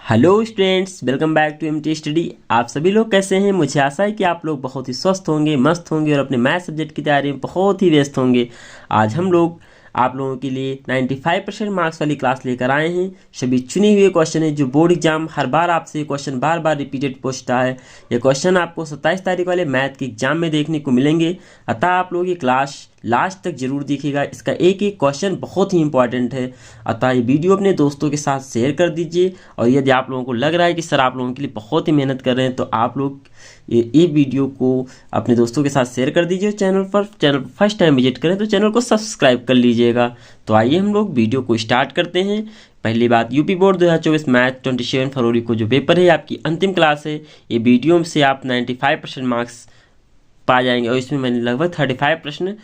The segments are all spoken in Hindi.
Hello students, welcome back to MT study. आप सभी लोग कैसे हैं? मुझे आशा है कि आप लोग बहुत ही स्वस्थ होंगे, मस्त होंगे और अपने मैथ सब्जेक्ट की तैयारी में बहुत ही व्यस्त होंगे। आज हम लोग आप लोगों के लिए 95% मार्क्स वाली क्लास लेकर आए हैं। सभी चुने हुए क्वेश्चन है जो बोर्ड एग्जाम हर बार आपसे क्वेश्चन बार बार रिपीटेड पूछता है। ये क्वेश्चन आपको 27 तारीख वाले मैथ के एग्जाम में देखने को मिलेंगे, अतः आप लोग ये क्लास लास्ट तक जरूर देखिएगा। इसका एक एक क्वेश्चन बहुत ही इंपॉर्टेंट है, अतः ये वीडियो अपने दोस्तों के साथ शेयर कर दीजिए। और यदि आप लोगों को लग रहा है कि सर आप लोगों के लिए बहुत ही मेहनत कर रहे हैं, तो आप लोग ये वीडियो को अपने दोस्तों के साथ शेयर कर दीजिए। चैनल पर फर्स्ट टाइम विजिट करें तो चैनल को सब्सक्राइब कर लीजिएगा। तो आइए हम लोग वीडियो को स्टार्ट करते हैं। पहली बात, यूपी बोर्ड 2024 मैथ 27 फरवरी को जो पेपर है आपकी अंतिम क्लास है। ये वीडियो से आप 95% मार्क्स पा जाएंगे और इसमें मैंने लगभग 35 प्रश्न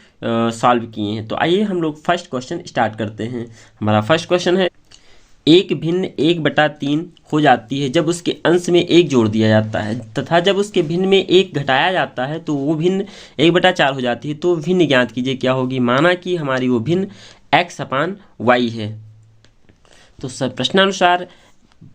सॉल्व किए हैं। तो आइए हम लोग फर्स्ट क्वेश्चन स्टार्ट करते हैं। हमारा फर्स्ट क्वेश्चन है, एक भिन्न 1/3 हो जाती है जब उसके अंश में 1 जोड़ दिया जाता है, तथा जब उसके भिन्न में 1 घटाया जाता है तो वो भिन्न 1/4 हो जाती है। तो भिन्न ज्ञात कीजिए क्या होगी। माना कि हमारी वो भिन्न x/y है। तो सब प्रश्नानुसार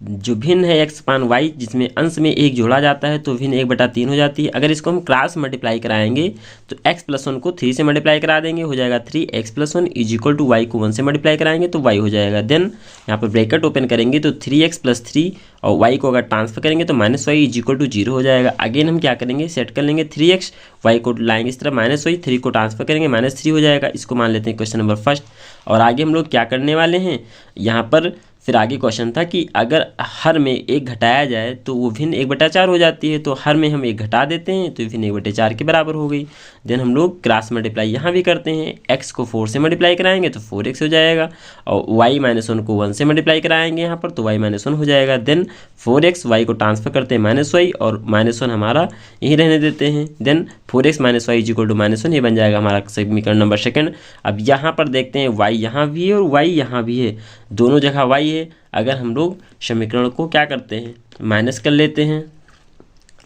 जो भिन्न है x/y जिसमें अंश में 1 जोड़ा जाता है तो भिन्न 1/3 हो जाती है। अगर इसको हम क्रॉस मल्टीप्लाई कराएंगे तो x+1 को 3 से मल्टीप्लाई करा देंगे, हो जाएगा 3x+1 = y को 1 से मल्टीप्लाई कराएंगे तो y हो जाएगा। देन यहाँ पर ब्रैकेट ओपन करेंगे तो 3x+3 और y को अगर ट्रांसफर करेंगे तो -y = 0 हो जाएगा। अगेन हम क्या करेंगे, सेट कर लेंगे 3x, y को लाएंगे इस तरह -y, 3 को ट्रांसफर करेंगे -3 हो जाएगा। इसको मान लेते हैं क्वेश्चन नंबर फर्स्ट। और आगे हम लोग क्या करने वाले हैं, यहाँ पर फिर आगे क्वेश्चन था कि अगर हर में 1 घटाया जाए तो वो भिन्न 1/4 हो जाती है। तो हर में हम 1 घटा देते हैं तो भिन्न 1/4 के बराबर हो गई। देन हम लोग क्रॉस मल्टीप्लाई यहाँ भी करते हैं, x को 4 से मल्टीप्लाई कराएंगे तो 4x हो जाएगा और y-1 को 1 से मल्टीप्लाई कराएंगे यहाँ पर तो y-1 हो जाएगा। देन 4x, y को ट्रांसफर करते हैं -y और -1 हमारा यहीं रहने देते हैं। देन 4x - y = -1, ये बन जाएगा हमारा समीकरण नंबर सेकंड। अब यहाँ पर देखते हैं y यहाँ भी है और y यहाँ भी है, दोनों जगह y है। अगर हम लोग समीकरण को क्या करते हैं, माइनस कर लेते हैं।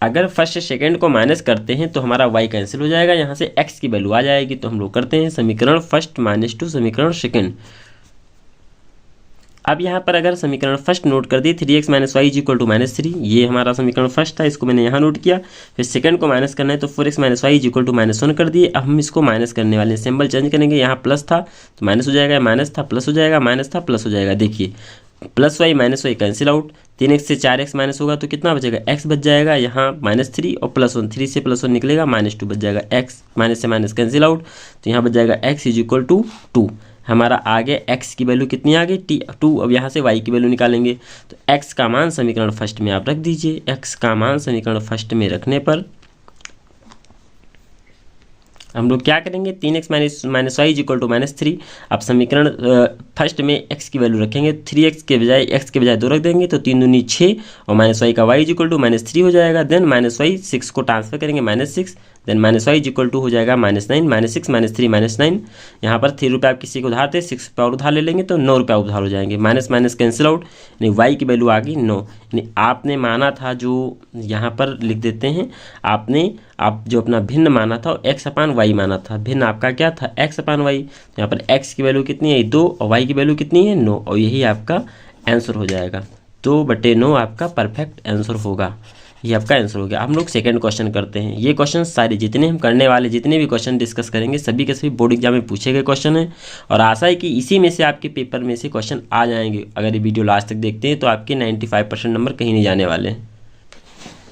अगर फर्स्ट से सेकंड को माइनस करते हैं तो हमारा y कैंसिल हो जाएगा, यहाँ से x की वैल्यू आ जाएगी। तो हम लोग करते हैं समीकरण फर्स्ट -2 समीकरण सेकंड। अब यहाँ पर अगर समीकरण फर्स्ट नोट कर दिए 3x - y = -3, ये हमारा समीकरण फर्स्ट था, इसको मैंने यहाँ नोट किया। फिर सेकंड को माइनस करना है तो 4x - y = -1 कर दिए। अब हम इसको माइनस करने वाले हैं, सिंबल चेंज करेंगे। यहाँ प्लस था तो माइनस हो जाएगा, माइनस था प्लस हो जाएगा, माइनस था प्लस हो जाएगा। देखिए +y -y cancel out, 3x से 4x माइनस होगा तो कितना बचेगा, x बच जाएगा। यहाँ -3 और +1, 3 से +1 निकलेगा -2 बच जाएगा। x माइनस से माइनस कैंसिल आउट तो यहाँ बच जाएगा x = 2। हमारा आगे x की वैल्यू कितनी आ गई, 2। अब यहाँ से y की वैल्यू निकालेंगे तो x का मान समीकरण फर्स्ट में आप रख दीजिए। x का मान समीकरण फर्स्ट में रखने पर हम लोग क्या करेंगे, 3x - y = -3। अब समीकरण फर्स्ट में x की वैल्यू रखेंगे, 3x के बजाय x के बजाय 2 रख देंगे तो 3 दूनी 6 और -y का y = -3 हो जाएगा। देन -y 6 को ट्रांसफर करेंगे -6, देन -y = हो जाएगा -9, -6 -3 -9। यहाँ पर 3 रुपये आप किसी को उधार थे, 6 रुपये और उधार ले लेंगे तो 9 रुपये उधार हो जाएंगे। माइनस माइनस कैंसिल आउट, यानी y की वैल्यू आ गई 9। यानी आपने माना था जो यहाँ पर लिख देते हैं, आप जो अपना भिन्न माना था x/y माना था। भिन्न आपका क्या था, x/y। यहाँ पर x की वैल्यू कितनी है 2 और y की वैल्यू कितनी है 9, और यही आपका आंसर हो जाएगा। 2/9 आपका परफेक्ट आंसर होगा, ये आपका आंसर हो गया। हम लोग सेकंड क्वेश्चन करते हैं। ये क्वेश्चन सारे जितने हम करने वाले जितने भी क्वेश्चन डिस्कस करेंगे सभी के सभी बोर्ड एग्जाम में पूछे गए क्वेश्चन हैं, और आशा है कि इसी में से आपके पेपर में से क्वेश्चन आ जाएंगे। अगर ये वीडियो लास्ट तक देखते हैं तो आपके 95% नंबर कहीं नहीं जाने वाले हैं।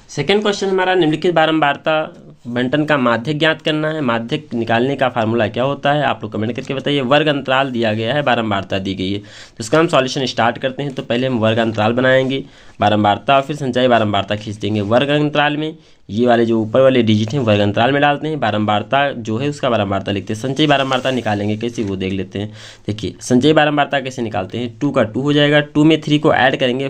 सेकेंड क्वेश्चन हमारा, निम्नलिखित बारंबारता बंटन का माध्यक ज्ञात करना है। माध्यक निकालने का फार्मूला क्या होता है आप लोग कमेंट करके बताइए। वर्ग अंतराल दिया गया है, बारंबारता दी गई है, तो इसका हम सॉल्यूशन स्टार्ट करते हैं। तो पहले हम वर्ग अंतराल बनाएंगे, बारंबारता और फिर संचयी बारंबारता खींच देंगे। वर्ग अंतराल में ये वाले जो ऊपर वाले डिजिट हैं वर्ग अंतराल में डालते हैं, बारंबारता जो है उसका बारंबारता लिखते हैं। संचयी बारंबारता निकालेंगे कैसे वो देख लेते हैं। देखिए संचयी बारंबारता कैसे निकालते हैं, 2 का 2 हो जाएगा, 2 में 3 को ऐड करेंगे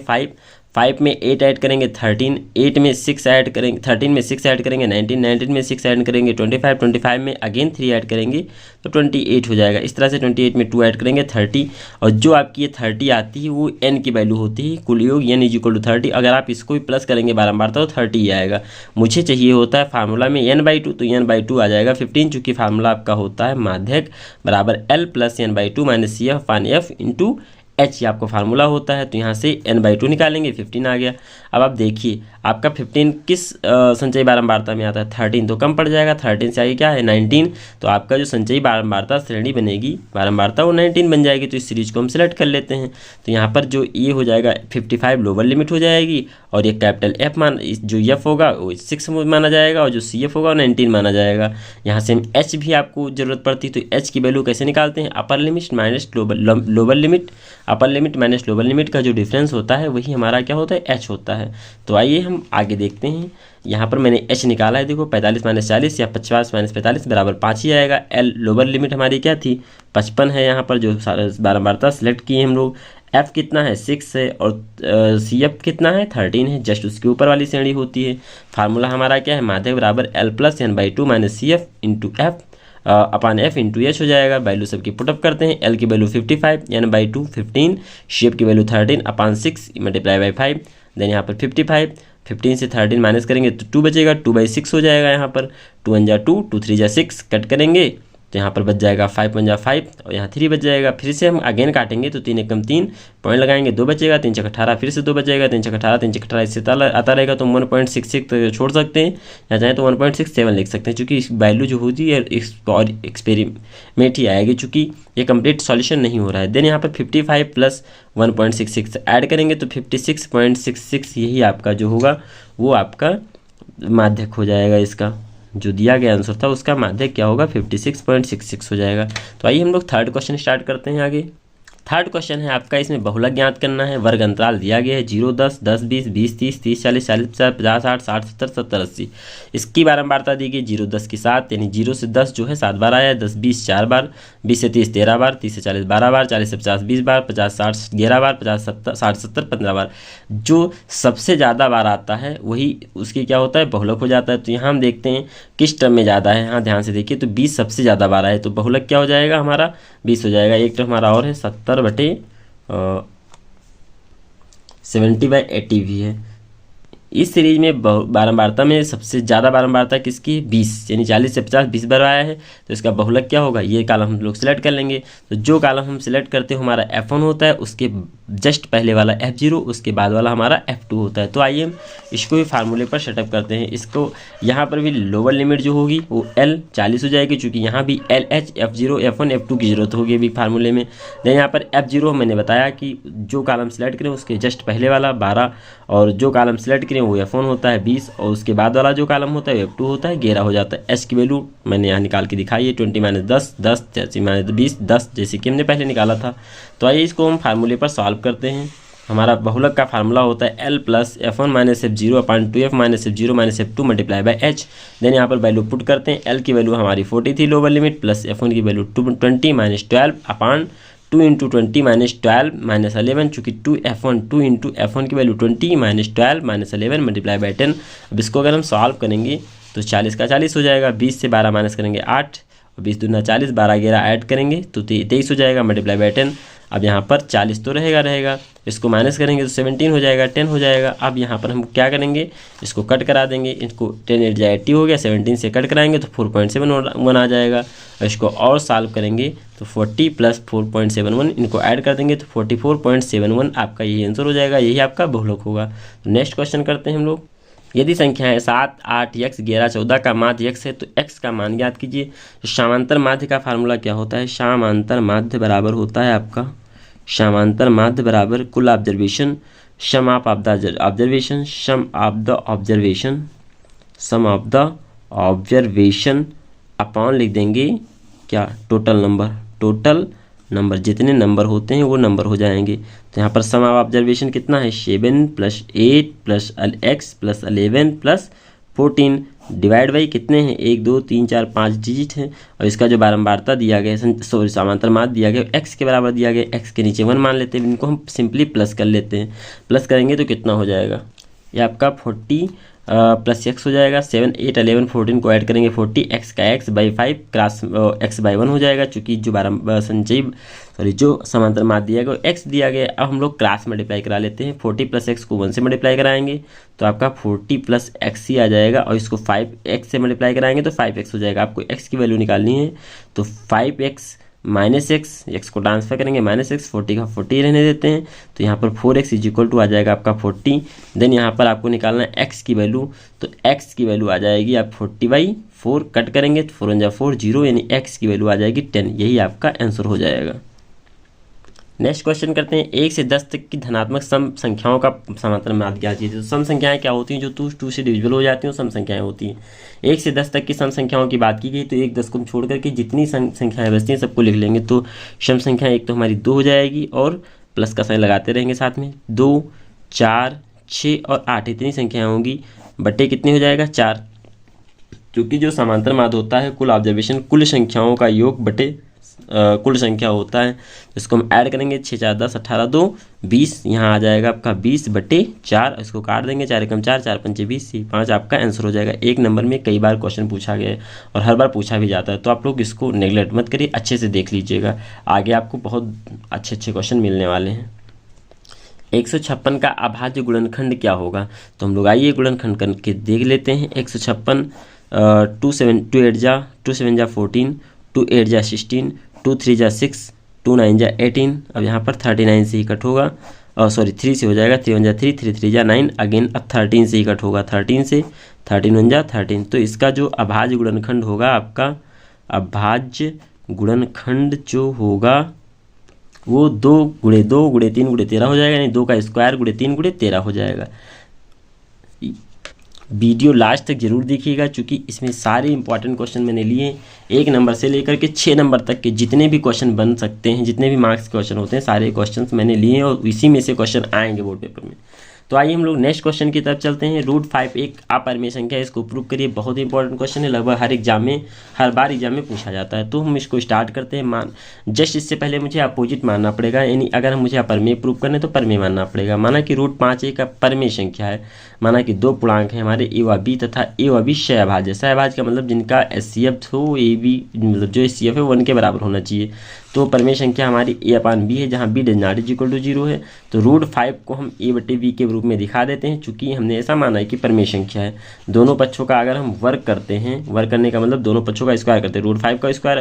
5 में 8 ऐड करेंगे 13, 8 में 6 ऐड करेंगे 13 में 6 ऐड करेंगे 19, 19 में 6 ऐड करेंगे 25, 25 में अगेन 3 ऐड करेंगे तो 28 हो जाएगा। इस तरह से 28 में 2 ऐड करेंगे 30, और जो आपकी ये 30 आती है वो n की वैल्यू होती है, कुल योग n = 30। अगर आप इसको भी प्लस करेंगे बारंबारता तो 30 ही आएगा। मुझे चाहिए होता है फार्मूला में n/2, तो n/2 आ जाएगा 15, चूँकि फार्मूला आपका होता है माध्यक बराबर L + n/2 - CF/F × एच आपका फार्मूला होता है। तो यहाँ से n/2 निकालेंगे, 15 आ गया। अब आप देखिए आपका 15 किस संचयी बारंबारता में आता है, 13, तो कम पड़ जाएगा। 13 से आगे क्या है 19, तो आपका जो संचयी बारंबारता श्रेणी बनेगी बारंबारता वो 19 बन जाएगी। तो इस सीरीज को हम सिलेक्ट कर लेते हैं। तो यहाँ पर जो ये हो जाएगा 55 लोअर लिमिट हो जाएगी, और ये कैपिटल एफ जो एफ होगा वो 6 माना जाएगा, और जो सी एफ होगा वो 19 माना जाएगा। यहाँ से हम एच भी आपको ज़रूरत पड़ती है, तो एच की वैल्यू कैसे निकालते हैं, upper limit minus lower limit. Upper limit minus lower limit का जो डिफरेंस होता है वही हमारा क्या होता है, एच होता है। तो आइए हम आगे देखते हैं। यहाँ पर मैंने एच निकाला है, देखो 45 - 40 या 50 - 45 बराबर 5 ही आएगा। एल लोअर लिमिट हमारी क्या थी, 55 है। यहाँ पर जो बारंबारता सेलेक्ट की है हम लोग, एफ कितना है 6 है, और सी एफ कितना है 13 है, जस्ट उसके ऊपर वाली श्रेणी होती है। फार्मूला हमारा क्या है, माध्यक बराबर L plus n/2 minus C F into F upon F into H हो जाएगा। वैल्यू सबकी पुटअप करते हैं। एल की वैल्यू 55, n/2 15, सी एफ की value 13 upon 6 multiply by 5। Then यहाँ पर 55, 15 से 13 माइनस करेंगे तो 2 बचेगा, 2/6 हो जाएगा। यहाँ पर 2 1 जा 2, 2 3 जा 6, कट करेंगे तो यहाँ पर बच जाएगा 5 1 जा 5, और यहाँ 3 बच जाएगा। फिर से हम अगेन काटेंगे तो 3 एकम 3 पॉइंट लगाएंगे, 2 बचेगा, 3 छक 18, फिर से 2 बचेगा, 3 छक 18, 3 छक 18 इससे आता रहेगा। तो 1.66 तो छोड़ सकते हैं, या चाहे तो 1.67 लिख सकते हैं, चूँकि इस वैल्यू जो होती है और एक्सपेरिमेंट ही आएगी, चूँकि ये कंप्लीट सॉल्यूशन नहीं हो रहा है। देन यहाँ पर 55 प्लस 1.66 ऐड करेंगे तो 56.66 यही आपका जो होगा वो आपका माध्यक हो जाएगा। इसका जो दिया गया आंसर था उसका माध्यक क्या होगा, 56.66 हो जाएगा। तो आइए हम लोग थर्ड क्वेश्चन स्टार्ट करते हैं आगे। थर्ड क्वेश्चन है आपका, इसमें बहुलक ज्ञात करना है। वर्ग अंतराल दिया गया है 0 10 10 20 20 30 30 40 40 50 50 60 60 70 70 80। इसकी बारंबारता दी गई 0 10 की 7, यानी 0 से 10 जो है 7 बार आया है, 10 20 4 बार, 20 से 30 13 बार, 30 से 40 12 बार, 40 से 50 20 बार, 50 60 11 बार, 50 70 60 70 15 बार। जो सबसे ज़्यादा बार आता है वही उसकी क्या होता है, बहुलक हो जाता है। तो यहाँ हम देखते हैं किस टर्म में ज़्यादा है। हाँ ध्यान से देखिए, तो 20 सबसे ज़्यादा बार आए तो बहुलक क्या हो जाएगा हमारा, 20 हो जाएगा। एक टर्म हमारा और है 70/80 भी है। इस सीरीज में बारंबारता में सबसे ज़्यादा बारंबारता किसकी, 20, यानी 40 से 50 20 बार आया है। तो इसका बहुलक क्या होगा, ये कॉलम हम लोग सिलेक्ट कर लेंगे। तो जो कॉलम हम सिलेक्ट करते हैं हमारा F1 होता है, उसके जस्ट पहले वाला F0, उसके बाद वाला हमारा F2 होता है। तो आइए हम इसको भी फार्मूले पर सेटअप करते हैं। इसको यहाँ पर भी लोअर लिमिट जो होगी वो L 40 हो जाएगी, चूँकि यहाँ भी LH F0 F1 F2 की जरूरत होगी अभी फार्मूले में। देन यहाँ पर F0 मैंने बताया कि जो कॉलम सिलेक्ट करें उसके जस्ट पहले वाला 12, और जो कॉलम सिलेक्ट करें वो F1 होता है 20, और उसके बाद वाला जो कॉलम होता है F2 होता है 11 हो जाता है। एच की वैल्यू मैंने यहाँ निकाल के दिखाई है, 20 - 10 10 - 20 10, जैसे कि हमने पहले निकाला था। तो आइए इसको हम फार्मूले पर सॉल्व करते हैं। हमारा बहुलक का फार्मूला होता है L plus F1 minus F0 upon 2F minus F0 minus F2 multiply by H। Then यहाँ पर वैल्यू पुट करते हैं। L की वैल्यू हमारी 40 थी लोअर लिमिट, प्लस F1 की वैल्यू 20 माइनस 12 अपान 2 इंटू 20 माइनस 12 माइनस 11, चूँकि 2 इंटू F1 की value 20 minus 12 minus 11 multiply by 10। अब इसको अगर हम सॉल्व करेंगे तो 40 का 40 हो जाएगा, 20 से 12 माइनस करेंगे 8, 20 दूना 40, 12 11 ऐड करेंगे तो 23 हो जाएगा मल्टीप्लाई बाई 10। अब यहाँ पर 40 तो रहेगा, इसको माइनस करेंगे तो 17 हो जाएगा, 10 हो जाएगा। अब यहाँ पर हम क्या करेंगे, इसको कट करा देंगे। इसको 10 8 जा 80 हो गया, 17 से कट कराएंगे तो 4.71 आ जाएगा। और इसको और सॉल्व करेंगे तो 40 प्लस 4.71 इनको ऐड कर देंगे तो 44.71 आपका यही आंसर हो जाएगा, यही आपका बहुलक होगा। तो नेक्स्ट क्वेश्चन करते हैं हम लोग। यदि संख्याएं 7 8 x 11 14 का माध्य x है तो x का मान ज्ञात कीजिए। तो समांतर माध्य का फार्मूला क्या होता है, समांतर माध्य बराबर होता है आपका, समांतर माध्य बराबर कुल observation sum of the observation, sum of the observation, sum of the observation upon लिख देंगे क्या, टोटल नंबर, टोटल नंबर जितने नंबर होते हैं वो नंबर हो जाएंगे। तो यहाँ पर सम ऑफ ऑब्जर्वेशन कितना है, 7 plus 8 plus x plus 11 plus 14 divide by कितने हैं, 1 2 3 4 5 डिजिट है। और इसका जो बारंबारता दिया गया है, सॉरी समांतर माध्य दिया गया x के बराबर दिया गया, x के नीचे 1 मान लेते हैं, इनको हम सिंपली प्लस कर लेते हैं। प्लस करेंगे तो कितना हो जाएगा, ये आपका 40 प्लस x हो जाएगा, 7 8 11 14 को ऐड करेंगे 40, x का x by 5 cross x by 1 हो जाएगा, चूँकि जो जो समांतर माध्य दिया गया x दिया गया। अब हम लोग क्रॉस मल्टीप्लाई करा लेते हैं, 40 प्लस x को 1 से मल्टीप्लाई कराएंगे तो आपका 40 प्लस x ही आ जाएगा, और इसको 5x से मल्टीप्लाई कराएंगे तो 5x हो जाएगा। आपको x की वैल्यू निकालनी है तो 5x एक्स को ट्रांसफर करेंगे -x, 40 का 40 रहने देते हैं, तो यहाँ पर 4x इज इक्वल टू आ जाएगा आपका 40। देन यहाँ पर आपको निकालना है x की वैल्यू, तो x की वैल्यू आ जाएगी आप 40/4 कट करेंगे तो 4 × 4 0, यानी x की वैल्यू आ जाएगी 10। यही आपका आंसर हो जाएगा। नेक्स्ट क्वेश्चन करते हैं, 1 से 10 तक की धनात्मक सम संख्याओं का समांतर माध्य ज्ञात कीजिए। तो सम संख्याएं क्या होती हैं, जो 2 से डिविजिबल हो जाती हैं, सम संख्याएं होती हैं। 1 से 10 तक की सम संख्याओं की बात की गई, तो 1 10 को छोड़ करके जितनी संख्याएं बचती हैं सबको लिख लेंगे। तो सम संख्या एक तो हमारी 2 हो जाएगी और प्लस का साइन लगाते रहेंगे साथ में, 2 4 6 और 8 इतनी संख्याएं होंगी, बटे कितने हो जाएगा 4, क्योंकि जो समांतर माध्य होता है कुल ऑब्जर्वेशन कुल संख्याओं का योग बटे कुल संख्या होता है। इसको हम ऐड करेंगे, 6 4 10 18 2 20, यहाँ आ जाएगा आपका 20/4। इसको काट देंगे, 4 एकम 4 4 पंचे 20, 5 आपका आंसर हो जाएगा। एक नंबर में कई बार क्वेश्चन पूछा गया है और हर बार पूछा भी जाता है, तो आप लोग इसको नेगलेक्ट मत करिए, अच्छे से देख लीजिएगा, आगे आपको बहुत अच्छे क्वेश्चन मिलने वाले हैं। 156 का अभाज्य गुणनखंड क्या होगा, तो हम लोग आइए गुणनखंड करके देख लेते हैं। 156 2 8 जा 14, 2 8 जा 16, 2 3 जा 6, 2 9 जा 18। अब यहाँ पर 39 से ही कट होगा, और सॉरी 3 से हो जाएगा, 3 1 जा 3, 3 3 जा 9, अगेन अब 13 से ही कट होगा, 13 से 13 1 जा 13। तो इसका जो अभाज्य गुणनखंड होगा, आपका अभाज्य गुणनखंड जो होगा वो 2 × 2 × 3 × 13 हो जाएगा, यानी 2 का स्क्वायर × 3 × 13 हो जाएगा। वीडियो लास्ट तक जरूर देखिएगा, क्योंकि इसमें सारे इंपॉर्टेंट क्वेश्चन मैंने लिए, 1 नंबर से लेकर के 6 नंबर तक के जितने भी क्वेश्चन बन सकते हैं, जितने भी मार्क्स के क्वेश्चन होते हैं, सारे क्वेश्चंस मैंने लिए हैं और इसी में से क्वेश्चन आएंगे बोर्ड पेपर में। तो आइए हम लोग नेक्स्ट क्वेश्चन की तरफ चलते हैं। √5 एक अपरिमेय संख्या है, इसको प्रूव करिए। बहुत ही इंपॉर्टेंट क्वेश्चन है, लगभग हर बार एग्जाम में पूछा जाता है। तो हम इसको स्टार्ट करते हैं। जस्ट इससे पहले मुझे अपोजिट मानना पड़ेगा, यानी अगर मुझे अपरिमेय प्रूव करने तो परिमेय मानना पड़ेगा। माना कि √5 एक अपरिमेय संख्या है, माना कि 2 पूर्णांक है हमारे a व b, तथा a व b सहभाज्य। सहभाज्य का मतलब जिनका HCF हो, AB मतलब जो HCF है वो 1 के बराबर होना चाहिए। तो परिमेय संख्या हमारी a/b है, जहाँ b ≠ 0 है। तो √5 को हम a/b के रूप में दिखा देते हैं, चूंकि हमने ऐसा माना है कि परिमेय संख्या है। दोनों पक्षों का अगर हम वर्ग करते हैं, वर्ग करने का मतलब दोनों पक्षों का स्क्वायर करते हैं, √5 का स्क्वायर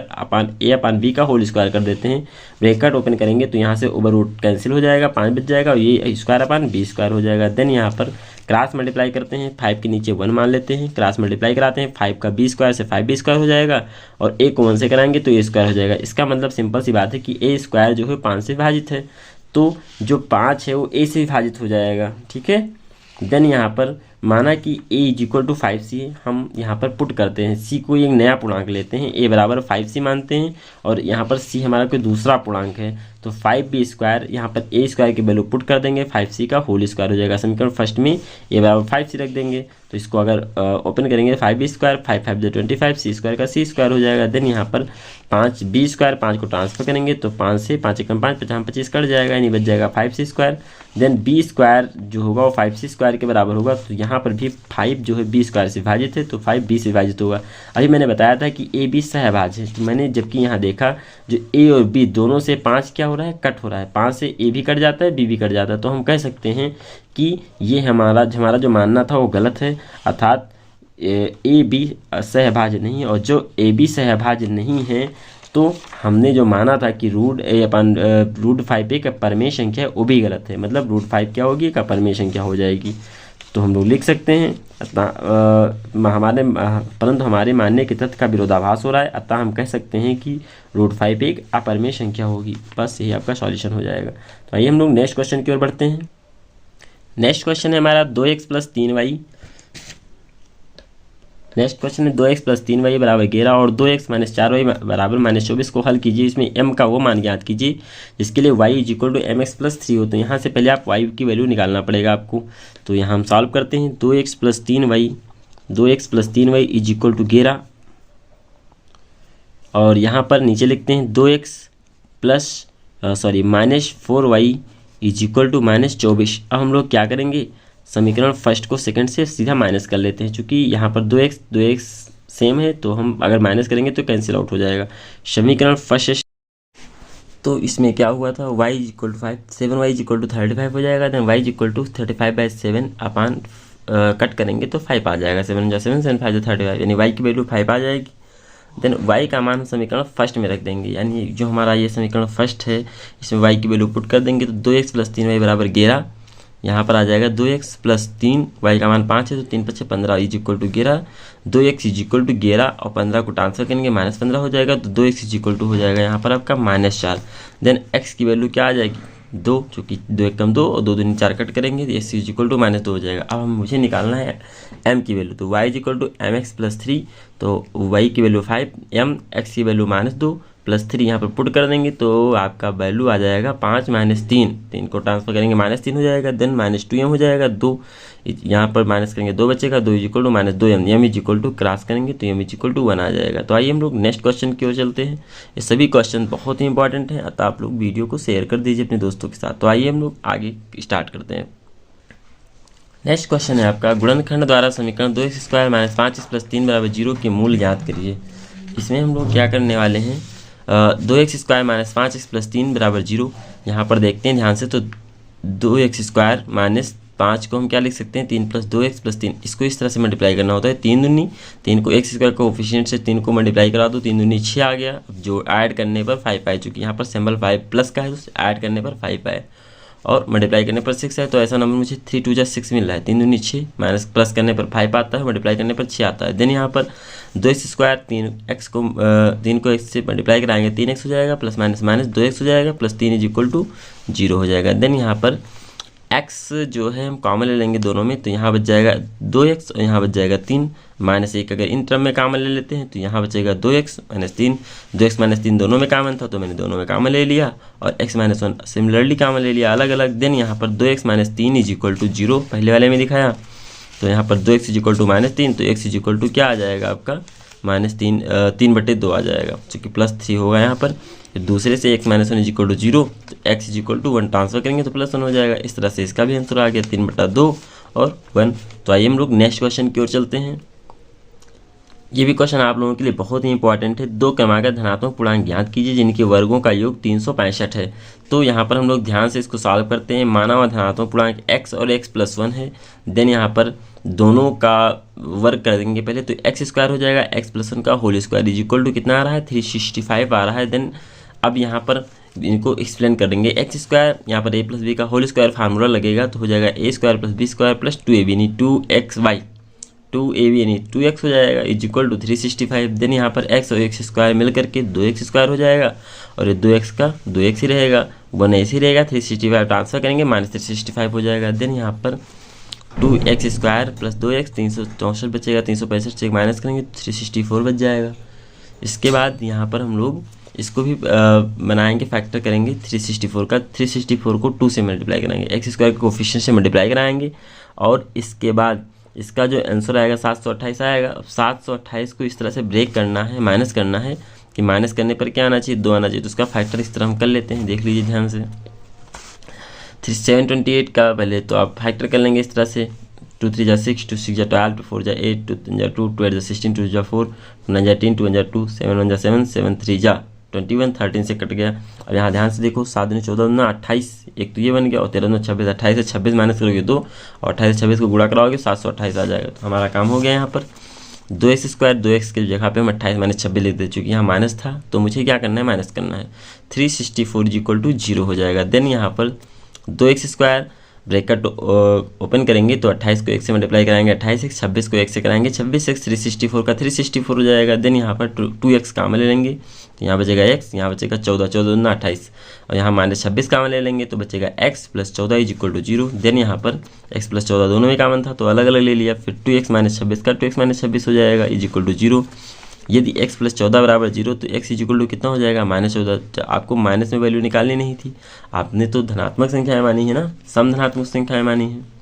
a/b का होल स्क्वायर कर देते हैं, ब्रैकेट ओपन करेंगे तो यहाँ से ओवर रूट कैंसिल हो जाएगा, 5 बच जाएगा और ये स्क्वायर/b² हो जाएगा। देन यहाँ पर क्रॉस मल्टीप्लाई करते हैं, 5 के नीचे 1 मान लेते हैं, क्रॉस मल्टीप्लाई कराते हैं, 5 का b² से 5b² हो जाएगा, और a को 1 से कराएंगे तो a² हो जाएगा। इसका मतलब सिंपल सी बात है कि a² जो है 5 से विभाजित है, तो जो 5 है वो a से विभाजित हो जाएगा, ठीक है। देन यहाँ पर माना कि a = 5c, हम यहाँ पर पुट करते हैं, c को एक नया पूर्णांक लेते हैं, a = 5c मानते हैं, और यहाँ पर c हमारा कोई दूसरा पूर्णांक है, तो 5b², यहाँ पर a² की वैल्यू पुट कर देंगे, 5c का होल स्क्वायर हो जाएगा। समीकरण फर्स्ट में a = 5c रख देंगे, तो इसको अगर ओपन करेंगे 5b², 5 5 25, c² का c² हो जाएगा। देन यहाँ पर 5b², 5 को ट्रांसफर करेंगे तो 5 से 5 एकम 5, 5 25 कट जाएगा, यानी बच जाएगा 5c²। देन b² जो होगा वो 5c² के बराबर होगा, तो यहाँ पर भी 5 जो है b² से विभाजित है, तो 5 b से विभाजित होगा। अभी मैंने बताया था कि a b सहभाज्य है, तो मैंने जबकि यहाँ देखा जो a और b दोनों से 5 क्या हो रहा है, कट हो रहा है, 5 से a भी कट जाता है, b भी कट जाता है, तो हम कह सकते हैं कि ये हमारा जो मानना था वो गलत है, अर्थात ए बी सहभाज्य नहीं है। और जो ए बी सहभाज्य नहीं है, तो हमने जो माना था कि √5 एक अपरिमेय संख्या है, वो भी गलत है। मतलब √5 क्या होगी, एक अपरिमेय संख्या हो जाएगी। तो हम लोग लिख सकते हैं परंतु हमारे मानने के तथ्य का विरोधाभास हो रहा है, अतः हम कह सकते हैं कि √5 एक अपरिमेय संख्या होगी। बस यही आपका सॉल्यूशन हो जाएगा। तो आइए हम लोग नेक्स्ट क्वेश्चन की ओर बढ़ते हैं। नेक्स्ट क्वेश्चन है हमारा 2x + 3y। नेक्स्ट क्वेश्चन है 2x + 3y = 11 और 2x - 4y = -24 को हल कीजिए। इसमें m का वो मान ज्ञात कीजिए जिसके लिए y = mx + 3 हो। तो यहाँ से पहले आप y की वैल्यू निकालना पड़ेगा आपको। तो यहाँ हम सॉल्व करते हैं। 2x + 3y = 11 और यहाँ पर नीचे लिखते हैं -4y = -24। अब हम लोग क्या करेंगे, समीकरण फर्स्ट को सेकंड से सीधा माइनस कर लेते हैं। चूंकि यहाँ पर 2x सेम है, तो हम अगर माइनस करेंगे तो कैंसिल आउट हो जाएगा। समीकरण फर्स्ट, तो इसमें क्या हुआ था, y = 5, 7y = 35 हो जाएगा। देन y = 35/7 अपान कट करेंगे तो 5 आ जाएगा। 7 × 7 7 5 35, यानी y की वैल्यू 5 आ जाएगी। देन y का मान हम समीकरण फर्स्ट में रख देंगे, यानी जो हमारा ये समीकरण फर्स्ट है इसमें y की वैल्यू पुट कर देंगे तो 2x + 3y = 11। यहाँ पर आ जाएगा 2x + 3, y का मान 5 है तो 3 × 5 = 15 = 11। 2x = 11 और 15 को ट्रांसफर करेंगे -15 हो जाएगा तो 2x = हो जाएगा यहाँ पर आपका -4। देन x की वैल्यू क्या आ जाएगी 2, चूँकि 2 × 1 = 2 और 2 × 2 = 4 कट करेंगे तो x = -2 हो जाएगा। अब मुझे निकालना है m की वैल्यू, तो y = mx + 3, तो y की वैल्यू 5, m x की वैल्यू -2 + 3 यहाँ पर पुट कर देंगे तो आपका वैल्यू आ जाएगा 5 - 3, 3 को ट्रांसफर करेंगे -3 हो जाएगा। देन -2m हो जाएगा 2, यहाँ पर माइनस करेंगे 2 बचेगा, 2 = -2m, m क्रॉस करेंगे तो m = 1 आ जाएगा। तो आइए हम लोग नेक्स्ट क्वेश्चन की ओर चलते हैं। ये सभी क्वेश्चन बहुत ही इंपॉर्टेंट हैं, अतः आप लोग वीडियो को शेयर कर दीजिए अपने दोस्तों के साथ। तो आइए हम लोग आगे स्टार्ट करते हैं। नेक्स्ट क्वेश्चन है आपका, गुणनखंड द्वारा समीकरण 2x² - 5x + 3 = 0 के मूल ज्ञात करिए। इसमें हम लोग क्या करने वाले हैं, 2x² - 5x + 3 = 0। यहाँ पर देखते हैं ध्यान से, तो 2x² - 5 को हम क्या लिख सकते हैं 3 + 2x + 3, इसको इस तरह से मल्टीप्लाई करना होता है 3 दूनी 3 को x² कोएफिशिएंट से 3 को मल्टीप्लाई करा दो, 3 दूनी 6 आ गया। अब जो ऐड करने पर 5 आए, चूँकि यहाँ पर सिंबल 5 प्लस का है तो ऐड करने पर 5 आए और मल्टीप्लाई करने पर 6 है, तो ऐसा नंबर मुझे 3 × 2 = 6 मिल रहा है। 3 दूनी 6 माइनस प्लस करने पर 5 आता है, मल्टीप्लाई करने पर 6 आता है। देन यहाँ पर 2x², 3 को x से मल्टीप्लाई कराएंगे 3x हो जाएगा, प्लस माइनस माइनस 2x हो जाएगा, प्लस 3 = 0 हो जाएगा। देन यहाँ पर x जो है हम कॉमन ले लेंगे दोनों में, तो यहाँ बच जाएगा 2x और यहाँ बच जाएगा 3 -1। अगर इन टर्म में कॉमन ले लेते हैं तो यहाँ बचेगा 2x - 3, 2x - 3 दोनों में कॉमन था तो मैंने दोनों में कॉमन ले लिया और x - 1 सिमिलरली कॉमन ले लिया अलग अलग। देन यहाँ पर 2x - 3 = 0, पहले वाले में दिखाया, तो यहाँ पर 2x = -3, तो x = क्या आ जाएगा आपका -3/2 आ जाएगा, चूँकि +3 होगा यहाँ पर। फिर दूसरे से x - 1 = 0, तो x = 1 ट्रांसफर करेंगे तो +1 हो जाएगा। इस तरह से इसका भी आंसर आ गया 3/2 और 1। तो आइए हम लोग नेक्स्ट क्वेश्चन की ओर चलते हैं। ये भी क्वेश्चन आप लोगों के लिए बहुत ही इंपॉर्टेंट है। 2 क्रमागत धनात्मक पूर्णांक ज्ञात कीजिए जिनके वर्गों का योग 365 है। तो यहाँ पर हम लोग ध्यान से इसको सॉल्व करते हैं। माना हुआ धनात्मक पूर्णांक x और x + 1 है। देन यहाँ पर दोनों का वर्ग कर देंगे पहले, तो x² हो जाएगा x + 1 का होल स्क्वायर = कितना आ रहा है 365 आ रहा है। देन अब यहाँ पर इनको एक्सप्लेन करेंगे। x² यहाँ पर a + b का होल स्क्वायर फार्मूला लगेगा तो हो जाएगा a² + b² + 2ab यानी 2xy 2ab यानी 2x हो जाएगा = 365। देन यहाँ पर x और x² मिल करके 2x² हो जाएगा और ये 2x का 2x ही रहेगा, 1 ऐसे ही रहेगा। 365 ट्रांसफर करेंगे -365 हो जाएगा। देन यहाँ पर 2x² + 2x 364 बचेगा, 365 से माइनस करेंगे 364 बच जाएगा। इसके बाद यहाँ पर हम लोग इसको भी बनाएंगे, फैक्टर करेंगे 364 का। 364 को 2 से मल्टीप्लाई कराएंगे, x² के कोएफिशिएंट से मल्टीप्लाई कराएंगे और इसके बाद इसका जो आंसर आएगा 728 आएगा। अब 728 को इस तरह से ब्रेक करना है, माइनस करना है कि माइनस करने पर क्या आना चाहिए 2 आना चाहिए, तो उसका फैक्टर इस तरह हम कर लेते हैं। देख लीजिए ध्यान से, 728 का पहले तो आप फैक्टर कर लेंगे इस तरह से, 2 × 3 = 6, 2 × 6 = 12, 2 × 4 = 8, 2 × 3 = 2, 2 × 8 = 16, 2 × 4 = 4, 2 × 9 = 10, 2 × 2 7, 1 = 7, 7 × 3 = 21, 13 से कट गया। अब यहाँ ध्यान से देखो, 7 × 14 = 28, एक तो ये बन गया और 13 × 26, 28 से 26 माइनस करोगे 2 और 28 से 26 को गुणा कराओगे 728 आ जाएगा। तो हमारा काम हो गया। यहाँ पर 2x² 2x की जगह पे हम 28 - 26 लिख दे, चूँकि यहाँ माइनस था तो मुझे क्या करना है माइनस करना है। 364 = 0 हो जाएगा। देन यहाँ पर 2x² ब्रैकेट ओपन करेंगे तो 28 को 1 से मल्टीप्लाई कराएंगे 28 x, 26 को 1 से कराएंगे 26 x, 364 का 364 हो जाएगा। देन यहाँ पर 2x कॉमन ले लेंगे तो यहाँ बचेगा x, यहाँ बचेगा 14, 14 दूना 28 और यहाँ -26 कॉमन ले लेंगे तो बचेगा x + 14 = 0। देन यहाँ पर x + 14 दोनों में कॉमन था तो अलग अलग ले लिया, फिर 2x - 26 का 2x - 26 हो जाएगा = 0। यदि x + 14 = 0 तो x = कितना हो जाएगा -14। आपको माइनस में वैल्यू निकालनी नहीं थी, आपने तो धनात्मक संख्याएं मानी है ना, सम धनात्मक संख्याएं मानी है,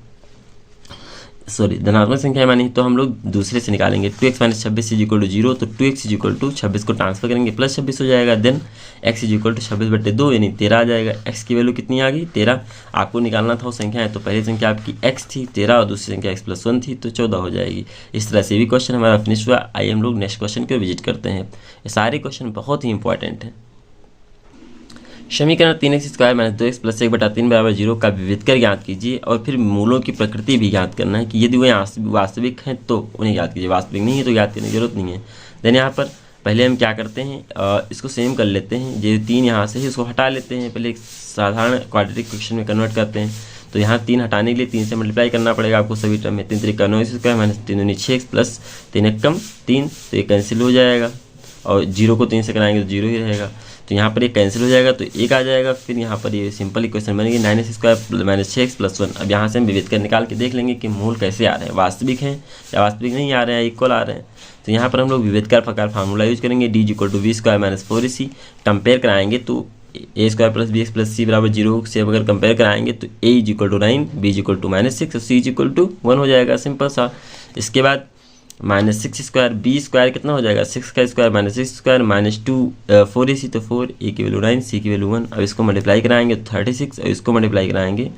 सॉरी धनात्मक संख्याएं मानी, तो हम लोग दूसरे से निकालेंगे। 2x - 26 = 0, तो 2x = 26 को ट्रांसफर करेंगे +26 हो जाएगा। देन x = 26/2 यानी 13 आ जाएगा। x की वैल्यू कितनी आ गई 13। आपको निकालना था वो संख्याएं, तो पहली संख्या आपकी x थी 13 और दूसरी संख्या x + 1 थी तो 14 हो जाएगी। इस तरह से भी क्वेश्चन हमारा फिनिश हुआ। आइए हम लोग नेक्स्ट क्वेश्चन को विजिट करते हैं। ये सारे क्वेश्चन बहुत ही इंपॉर्टेंट हैं। समीकरण 3x² - 2x + 1/3 = 0 का विविधकर ज्ञात कीजिए और फिर मूलों की प्रकृति भी ज्ञात करना है कि यदि वे वास्तविक हैं तो उन्हें ज्ञात कीजिए, वास्तविक नहीं है तो ज्ञात करने की जरूरत नहीं है। देन यहाँ पर पहले हम क्या करते हैं, इसको सेम कर लेते हैं। ये 3 यहाँ से ही इसको हटा लेते हैं, पहले एक साधारण क्वाड्रेटिक क्वेश्चन में कन्वर्ट करते हैं। तो यहाँ 3 हटाने के लिए 3 से मल्टीप्लाई करना पड़ेगा आपको सभी टर्म में। 3 3 9 स्क्वायर माइनस 3 दूनी 6x प्लस 3 1 कम 3, तो ये कैंसिल हो जाएगा और 0 को 3 से कराएंगे तो 0 ही रहेगा। तो यहाँ पर ये कैंसिल हो जाएगा तो 1 आ जाएगा। फिर यहाँ पर ये सिंपल इक्वेशन बनेगी 9x square minus 6x plus 1। अब यहाँ से हम विविध कर निकाल के देख लेंगे कि मूल कैसे आ रहे हैं, वास्तविक हैं या वास्तविक नहीं आ रहे हैं, इक्वल आ रहे हैं। तो यहाँ पर हम लोग विविध कर प्रकार फार्मूला यूज करेंगे, d equal to B square minus 4ac। Compare कराएंगे तो A square plus B X plus C बराबर 0 से अगर कंपेयर कराएंगे तो a equal to 9, b equal to -6 और c इक्वल टू 1 हो जाएगा, सिंपल सा। इसके बाद -6 स्क्वायर बी स्क्वायर कितना हो जाएगा 6 का square minus 6 square minus 2 4ac तो 4, a की वैल्यू 9, c की वैल्यू 1। अब इसको मल्टीप्लाई कराएंगे तो 36 और इसको मल्टीप्लाई कराएंगे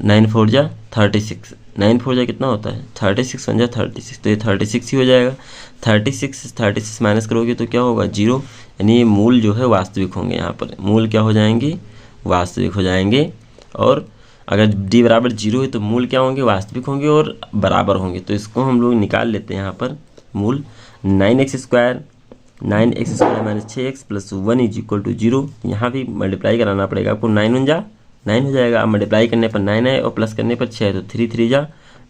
9 4 जा 36, 9 4 जा कितना होता है 36 1 जा 36, तो ये 36 ही हो जाएगा। 36 माइनस करोगे तो क्या होगा 0, यानी ये मूल जो है वास्तविक होंगे। यहाँ पर मूल क्या हो जाएंगे, वास्तविक हो जाएंगे। और अगर d बराबर 0 है तो मूल क्या होंगे, वास्तविक होंगे और बराबर होंगे। तो इसको हम लोग निकाल लेते हैं यहाँ पर मूल 9x square minus 6x plus 1 is equal to 0। यहाँ भी मल्टीप्लाई कराना पड़ेगा आपको, 9 1 जा 9 हो जाएगा। अब मल्टीप्लाई करने पर 9 है और प्लस करने पर 6 है तो 3 3 जा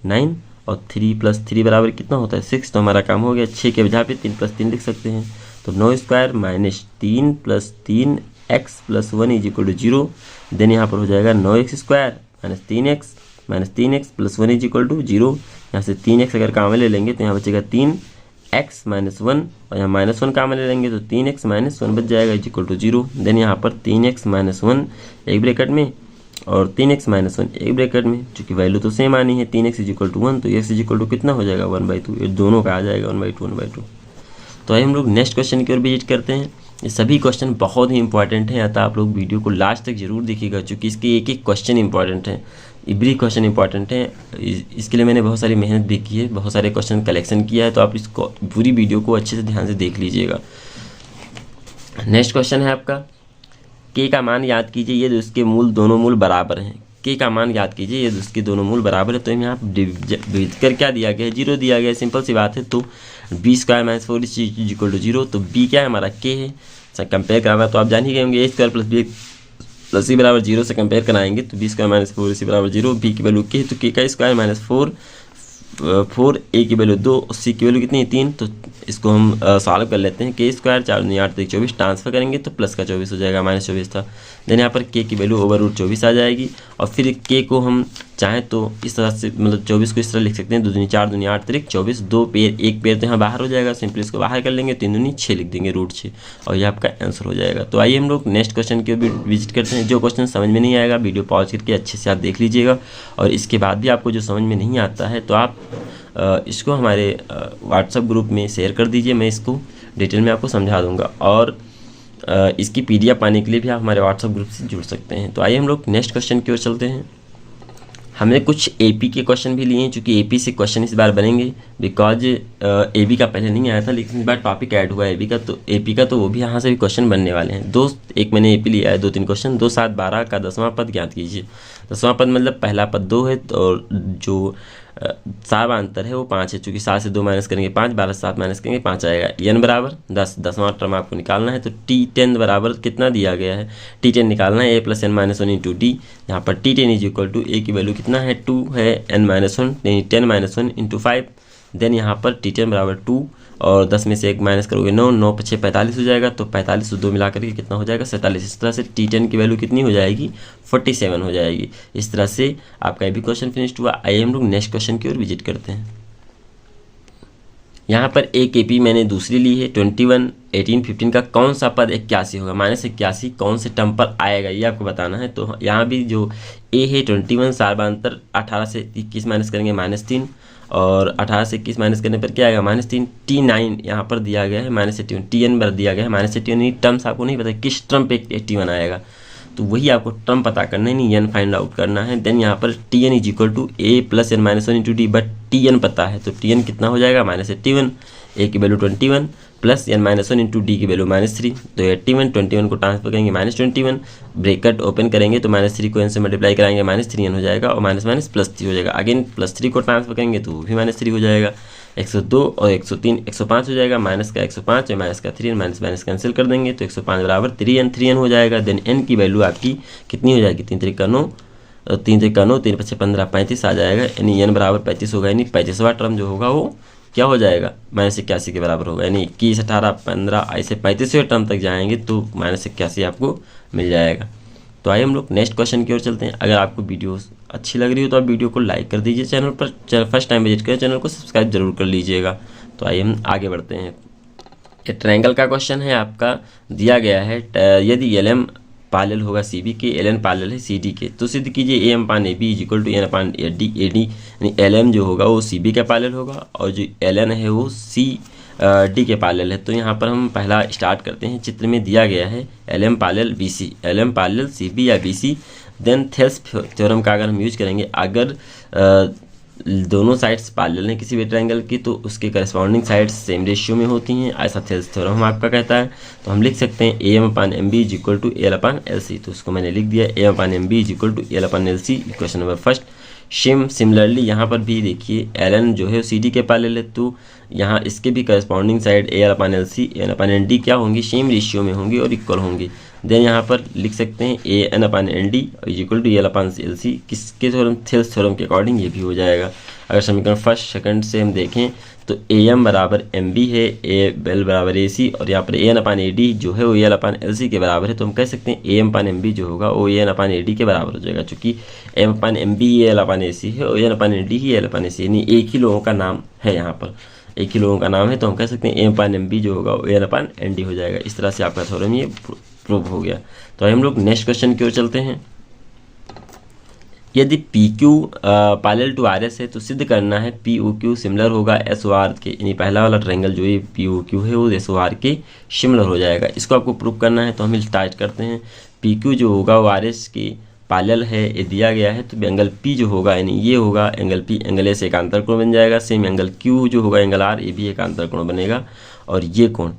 9 और 3 प्लस 3 बराबर कितना होता है 6। तो हमारा काम हो गया। 6 के बजाय पे 3 प्लस 3 लिख सकते हैं। तो 9 square minus 3 plus 3x plus 1 is equal to 0। Then यहाँ पर हो जाएगा 9x square minus 3x plus 1 is equal to 0। यहाँ से 3x अगर काम में ले लेंगे तो यहाँ बचेगा 3x माइनस 1 और यहाँ माइनस 1 काम में ले लेंगे तो 3x माइनस 1 बच जाएगा इज इक्वल टू 0। देन यहाँ पर 3x माइनस 1 एक ब्रैकेट में और 3x माइनस 1 एक ब्रैकेट में, चूँकि वैल्यू तो सेम आनी है। 3x इज इक्वल टू 1 तो x इज इक्वल टू कितना हो जाएगा 1/2, ये दोनों का आ जाएगा 1/2। तो आइए हम लोग नेक्स्ट क्वेश्चन की ओर विजिट करते हैं। ये सभी क्वेश्चन बहुत ही इंपॉर्टेंट हैं, अतः आप लोग वीडियो को लास्ट तक जरूर देखिएगा, क्योंकि इसके एक एक क्वेश्चन इंपॉर्टेंट हैं, एवरी क्वेश्चन इंपॉर्टेंट है। इसके लिए मैंने बहुत सारी मेहनत भी की है, बहुत सारे क्वेश्चन कलेक्शन किया है, तो आप इसको पूरी वीडियो को अच्छे से ध्यान से देख लीजिएगा। नेक्स्ट क्वेश्चन है आपका, के का मान याद कीजिए यदि उसके मूल दोनों मूल बराबर हैं। के का मान याद कीजिए यदि उसके दोनों मूल बराबर है। तो यहाँ विविध कर क्या दिया गया है 0 दिया गया है, सिंपल सी बात है। तो b square minus 4 is equal to 0। तो b क्या है हमारा k है। कंपेयर कराना तो आप जान ही गए होंगे, a square plus b plus c बराबर 0 से कंपेयर कराएंगे तो b स्क्वायर माइनस 4 c बराबर 0। b की वैल्यू k है तो k का स्क्वायर माइनस 4 a की वैल्यू 2 और c की वैल्यू कितनी है 3। तो इसको हम सॉल्व कर लेते हैं। k स्क्वायर 4 दूनी 8 24 ट्रांसफर करेंगे तो प्लस का 24 हो जाएगा, माइनस 24 था। देन यहाँ पर k की वैल्यू √24 आ जाएगी। और फिर k को हम चाहें तो इस तरह से, मतलब 24 को इस तरह लिख सकते हैं, 2 दूनी 4 दूनी 8 3 24, 2 पेयर, एक पेयर तो यहाँ बाहर हो जाएगा, सिंपली इसको बाहर कर लेंगे, 3 दूनी 6 लिख देंगे √6 और ये आपका आंसर हो जाएगा। तो आइए हम लोग नेक्स्ट क्वेश्चन की विजिट करते हैं। जो क्वेश्चन समझ में नहीं आएगा वीडियो पॉज करके अच्छे से आप देख लीजिएगा, और इसके बाद भी आपको जो समझ में नहीं आता है तो आप इसको हमारे व्हाट्सएप ग्रुप में शेयर कर दीजिए, मैं इसको डिटेल में आपको समझा दूंगा। और इसकी PDF पाने के लिए भी आप हमारे व्हाट्सएप ग्रुप से जुड़ सकते हैं। तो आइए हम लोग नेक्स्ट क्वेश्चन की ओर चलते हैं। हमने कुछ AP के क्वेश्चन भी लिए हैं, चूँकि AP से क्वेश्चन इस बार बनेंगे, बिकॉज AB का पहले नहीं आया था, लेकिन इस बार टॉपिक ऐड हुआ है AP का, तो वो भी यहाँ से भी क्वेश्चन बनने वाले हैं। एक मैंने AP लिया है 2-3 क्वेश्चन। 2 7 12 का 10वां पद ज्ञात कीजिए। 10वां पद मतलब पहला पद 2 है और जो साबांतर है वो 5 है, चूँकि 7 से 2 माइनस करेंगे 5, 12 से 7 माइनस करेंगे 5 आएगा। n बराबर 10, 10वां टर्म आपको निकालना है। तो T10 बराबर कितना दिया गया है, T10 निकालना है a plus n minus 1 into d. यहाँ पर T10 is equal to a की वैल्यू कितना है 2 है, n माइनस 1 यानी 10 माइनस 1 इंटू 5। देन यहाँ पर T10 बराबर 2 और 10 में से 1 माइनस करोगे 9, 9 × 6 45 हो जाएगा। तो 45 से 2 मिला करके कितना हो जाएगा 47। इस तरह से T10 की वैल्यू कितनी हो जाएगी 47 हो जाएगी। इस तरह से आपका ये भी क्वेश्चन फिनिश्ड हुआ। आइए हम लोग नेक्स्ट क्वेश्चन की ओर विजिट करते हैं। यहाँ पर एक AP मैंने दूसरी ली है। 21 18 15 का कौन सा पद 81 होगा, -81 कौन से टर्म पर आएगा ये आपको बताना है। तो यहाँ भी जो A है 21 सार्बांतर 18 से 21 माइनस करेंगे -3 और 18 से 21 माइनस करने पर क्या आएगा -3। T9 यहाँ पर दिया गया है -81, TN पर दिया गया है -81। टर्म्स आपको नहीं पता किस टर्म पे 81 आएगा, तो वही आपको टर्म पता करना है, नहीं n फाइंड आउट करना है। देन यहाँ पर Tn is equal to a plus n minus 1 into d, but Tn पता है तो Tn कितना हो जाएगा -81, a की value 21 plus n minus 1 into D की वैल्यू -3। तो 81 21 को ट्रांसफर करेंगे -21, ब्रैकेट ओपन करेंगे तो -3 को n से मल्टीप्लाई कराएंगे -3n हो जाएगा और माइनस माइनस +3 हो जाएगा। अगेन +3 को ट्रांसफर करेंगे तो वो भी -3 हो जाएगा। 102 और 103 105 हो जाएगा, माइनस का 105 और माइनस का 3 माइनस माइनस कैंसिल कर देंगे तो 105 बराबर 3n हो जाएगा। देन n की वैल्यू आपकी कितनी हो जाएगी, 3 3 का 9 3 3 का 9 3 5 15 35 आ जाएगा, यानी n बराबर 35 होगा, यानी 35वां टर्म जो होगा वो क्या हो जाएगा, -81 के बराबर होगा, यानी 21 18 15 ऐसे 35वें टर्म तक जाएंगे तो -81 आपको मिल जाएगा। तो आइए हम लोग नेक्स्ट क्वेश्चन की ओर चलते हैं। अगर आपको वीडियो अच्छी लग रही हो तो आप वीडियो को लाइक कर दीजिए, चैनल पर फर्स्ट टाइम विजिट करें चैनल को सब्सक्राइब जरूर कर लीजिएगा। तो आइए हम आगे बढ़ते हैं। ये ट्रायंगल का क्वेश्चन है, आपका दिया गया है यदि LM पैरेलल होगा CB के, LN पैरेलल है CD के, तो सिद्ध कीजिए AM/AB इक्वल टू N/AD, यानी LM जो होगा वो CB का पैरेलल होगा और जो LN है वो CD के पैरेलल है। तो यहाँ पर हम पहला स्टार्ट करते हैं। चित्र में दिया गया है LM parallel BC, LM parallel CB या BC, देन थेल्स थ्योरम का अगर हम यूज करेंगे, अगर दोनों साइड्स पैरेलल हैं किसी भी ट्रायंगल की तो उसके करस्पॉन्डिंग साइड्स सेम रेशियो में होती हैं, ऐसा थेल्स थ्योरम आपका कहता है। तो हम लिख सकते हैं AM/MB is equal to L/LC, तो उसको मैंने लिख दिया AM/MB is equal to L/LC, equation number first. Similarly यहाँ पर भी देखिए LN जो है CD के पैरेलल है, तो यहाँ इसके भी करस्पॉन्डिंग साइड AL/LC N/ND क्या होंगी, सेम रेशियो में होंगी और इक्वल होंगी। देन यहाँ पर लिख सकते हैं AN/ND is equal to L/LC, किसके थ्योरम, थेल्स थ्योरम के अकॉर्डिंग ये भी हो जाएगा। अगर समीकरण फर्स्ट सेकंड से हम देखें तो AM बराबर MB है, L बराबर AC और यहाँ पर AN/AD जो है वो L/LC के बराबर है, तो हम कह सकते हैं AM/MB जो होगा वो AN/AD के बराबर हो जाएगा, चूँकि M/MB ही L/AC है और AN/AD ही L/AC, यानी एक ही लोगों का नाम है, यहाँ पर एक ही लोगों का नाम है, तो हम कह सकते हैं AM/MB जो होगा वो AN/ND हो जाएगा। इस तरह से आपका थ्योरम ये प्रूव हो गया। तो हम लोग नेक्स्ट क्वेश्चन की ओर चलते हैं। यदि PQ पैरेलल टू RS है तो सिद्ध करना है POQ सिमिलर होगा SOR के, यानी पहला वाला ट्रायंगल जो ये POQ है वो SOR के सिमिलर हो जाएगा। इसको आपको प्रूव करना है, तो हम स्टार्ट करते हैं। PQ जो होगा वो RS के पैरेलल है, ये दिया गया है, तो एंगल P जो होगा यानी ये होगा एंगल P, एंगल A से एकांतर कोण बन जाएगा। सेम एंगल Q जो होगा एंगल R, ये भी एकांतर कोण बनेगा। और ये कोण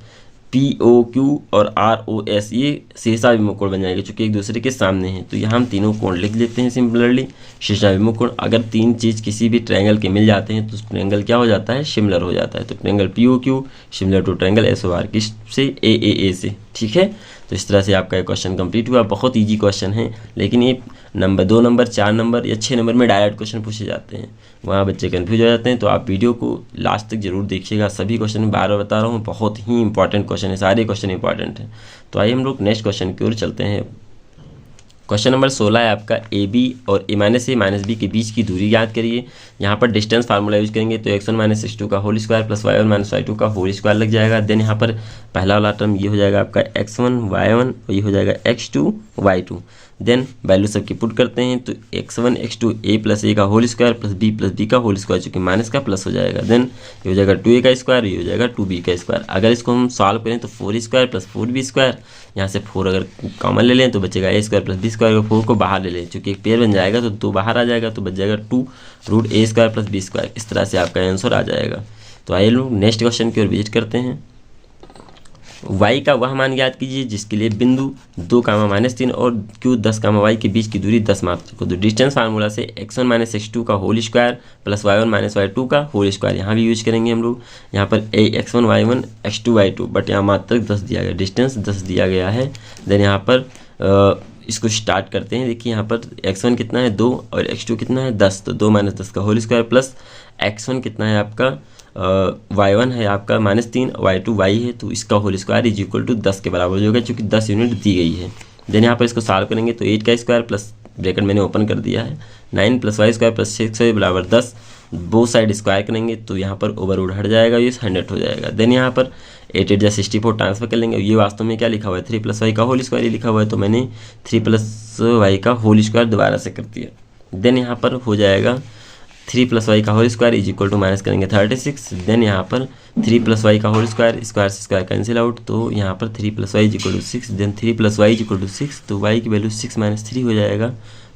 POQ और ROS ये शीर्षाभिमुख कोण बन जाएंगे, चूँकि एक दूसरे के सामने हैं। तो यहाँ हम तीनों कोण लिख लेते हैं सिमिलरली। शीर्षाभिमुख कोण, अगर तीन चीज़ किसी भी ट्रायंगल के मिल जाते हैं तो ट्रायंगल क्या हो जाता है, सिमिलर हो जाता है। तो triangle POQ similar to triangle SOR किससे, AAA से, ठीक है। तो इस तरह से आपका क्वेश्चन कंप्लीट हुआ। बहुत ईजी क्वेश्चन है, लेकिन ये नंबर 2 नंबर 4 नंबर या 6 नंबर में डायरेक्ट क्वेश्चन पूछे जाते हैं, वहाँ बच्चे कंफ्यूज हो जाते हैं। तो आप वीडियो को लास्ट तक जरूर देखिएगा। सभी क्वेश्चन मैं बार बार बता रहा हूँ, बहुत ही इंपॉर्टेंट क्वेश्चन है, सारे क्वेश्चन इंपॉर्टेंट हैं। तो आइए हम लोग नेक्स्ट क्वेश्चन की ओर चलते हैं। क्वेश्चन नंबर 16 है आपका, AB और A-B के बीच की दूरी याद करिए। यहाँ पर डिस्टेंस फार्मूला यूज करेंगे तो x1 - x2 का whole square plus y1 - y2 का होल स्क्वायर लग जाएगा। देन यहाँ पर पहला वाला टर्म ये हो जाएगा आपका x1 y1 और ये हो जाएगा x2 y2। देन वैल्यू सबकी पुट करते हैं तो x1 x2 a plus a का होल स्क्वायर प्लस b का होल स्क्वायर, चूँकि माइनस का प्लस हो जाएगा। देन ये हो जाएगा 2a का स्क्वायर, ये हो जाएगा 2b का स्क्वायर। अगर इसको हम सॉल्व करें तो 4 स्क्वायर प्लस 4b स्क्वायर, यहाँ से 4 अगर कॉमन ले लें तो बचेगा a square plus b square, 4 को बाहर ले लें, चूँकि एक पेयर बन जाएगा तो 2 बाहर आ जाएगा तो बच जाएगा 2 root a square plus b square. इस तरह से आपका आंसर आ जाएगा। तो आइए लोग नेक्स्ट क्वेश्चन की ओर विजिट करते हैं। y का वह मान ज्ञात कीजिए जिसके लिए बिंदु 2, -3 और q 10, y के बीच की दूरी 10 माप को। तो डिस्टेंस फार्मूला से x1 - x2 का whole square plus y1 - y2 का होल स्क्वायर यहाँ भी यूज करेंगे हम लोग। यहाँ पर x1 y1 x2 y2, but यहाँ मात्र 10 दिया गया, डिस्टेंस 10 दिया गया है। देन यहाँ पर इसको स्टार्ट करते हैं। देखिए यहाँ पर x1 कितना है 2 और x2 कितना है 10, तो 2 - 10 का होल स्क्वायर प्लस x1 कितना है आपका y1 है आपका -3, y2 y है, तो इसका whole square is equal to 10 के बराबर हो जाएगा, चूँकि 10 यूनिट दी गई है। देन यहाँ पर इसको सॉल्व करेंगे तो 8 का स्क्वायर प्लस ब्रैकेट मैंने ओपन कर दिया है 9 + y स्क्वायर प्लस 6y बराबर 10, बोथ साइड स्क्वायर करेंगे तो यहाँ पर ओवररूट हट जाएगा, ये 100 हो जाएगा। देन यहाँ पर 8 8 64 ट्रांसफर कर लेंगे। ये वास्तव में क्या लिखा हुआ है 3 + y का होल स्क्वायर ही लिखा हुआ है, तो मैंने 3 + y का होल स्क्वायर दोबारा से कर दिया। देन यहाँ पर हो जाएगा 3 + y का whole square is equal to minus करेंगे 36। देन यहाँ पर 3 + y का होल स्क्वायर, स्क्वायर से स्क्वायर कैंसिल आउट, तो यहाँ पर 3 + y is equal to 6। Then 3 + y is equal to 6, तो y की वैल्यू 6 - 3 हो जाएगा,